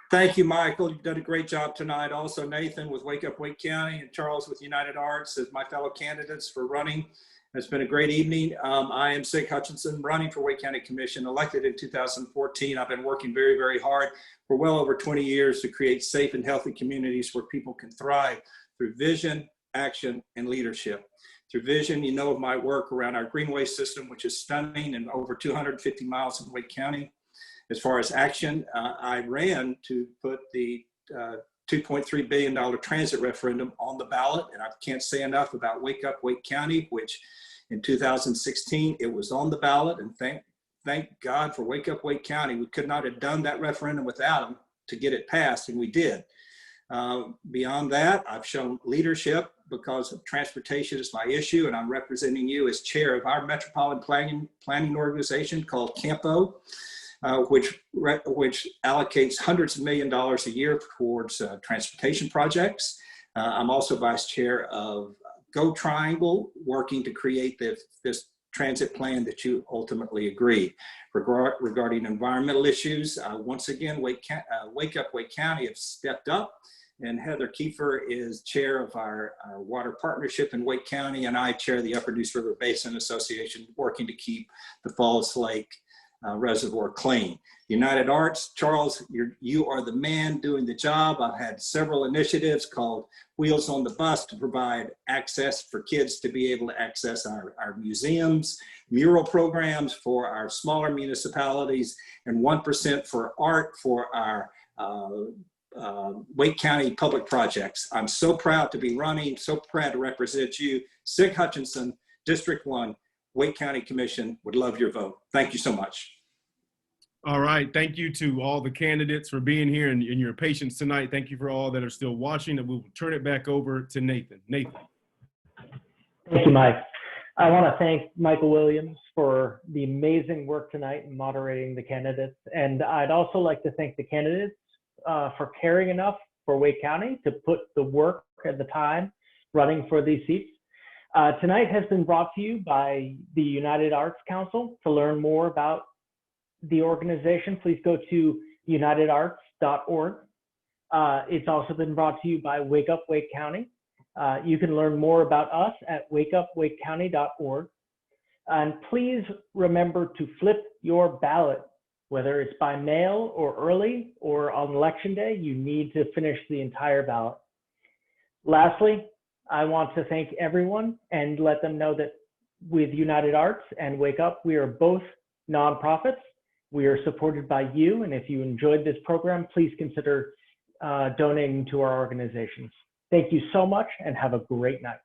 Thank you, Michael. You've done a great job tonight. Also, Nathan with WakeUP Wake County and Charles with United Arts as my fellow candidates for running. It's been a great evening. I am Sig Hutchinson, running for Wake County Commission, elected in 2014. I've been working very, very hard for well over 20 years to create safe and healthy communities where people can thrive through vision, action, and leadership. Through vision, you know of my work around our greenway system, which is stunning and over 250 miles in Wake County. As far as action, I ran to put the $2.3 billion transit referendum on the ballot. And I can't say enough about WakeUP Wake County, which in 2016, it was on the ballot. And thank God for WakeUP Wake County. We could not have done that referendum without them to get it passed, and we did. Beyond that, I've shown leadership because of transportation is my issue, and I'm representing you as chair of our metropolitan planning organization called CAMPO, which allocates hundreds of $millions a year towards transportation projects. I'm also vice chair of Go Triangle, working to create this transit plan that you ultimately agreed. Regarding environmental issues, once again, WakeUP Wake County have stepped up, and Heather Kiefer is chair of our water partnership in Wake County, and I chair the Upper Deuce River Basin Association, working to keep the Falls Lake reservoir clean. United Arts, Charles, you are the man doing the job. I've had several initiatives called Wheels on the Bus to provide access for kids to be able to access our museums, mural programs for our smaller municipalities, and 1% for art for our Wake County public projects. I'm so proud to be running, so proud to represent you. Sig Hutchinson, District 1, Wake County Commission, would love your vote. Thank you so much. All right, thank you to all the candidates for being here and your patience tonight. Thank you for all that are still watching, and we will turn it back over to Nathan. Nathan. Thank you, Mike. I want to thank Michael Williams for the amazing work tonight in moderating the candidates. And I'd also like to thank the candidates for caring enough for Wake County to put the work and the time running for these seats. Tonight has been brought to you by the United Arts Council. To learn more about the organization, please go to unitedarts.org. It's also been brought to you by WakeUP Wake County. You can learn more about us at wakeupwakecounty.org. And please remember to flip your ballot, whether it's by mail or early or on election day. You need to finish the entire ballot. Lastly, I want to thank everyone and let them know that with United Arts and Wake Up, we are both nonprofits. We are supported by you, and if you enjoyed this program, please consider donating to our organizations. Thank you so much and have a great night.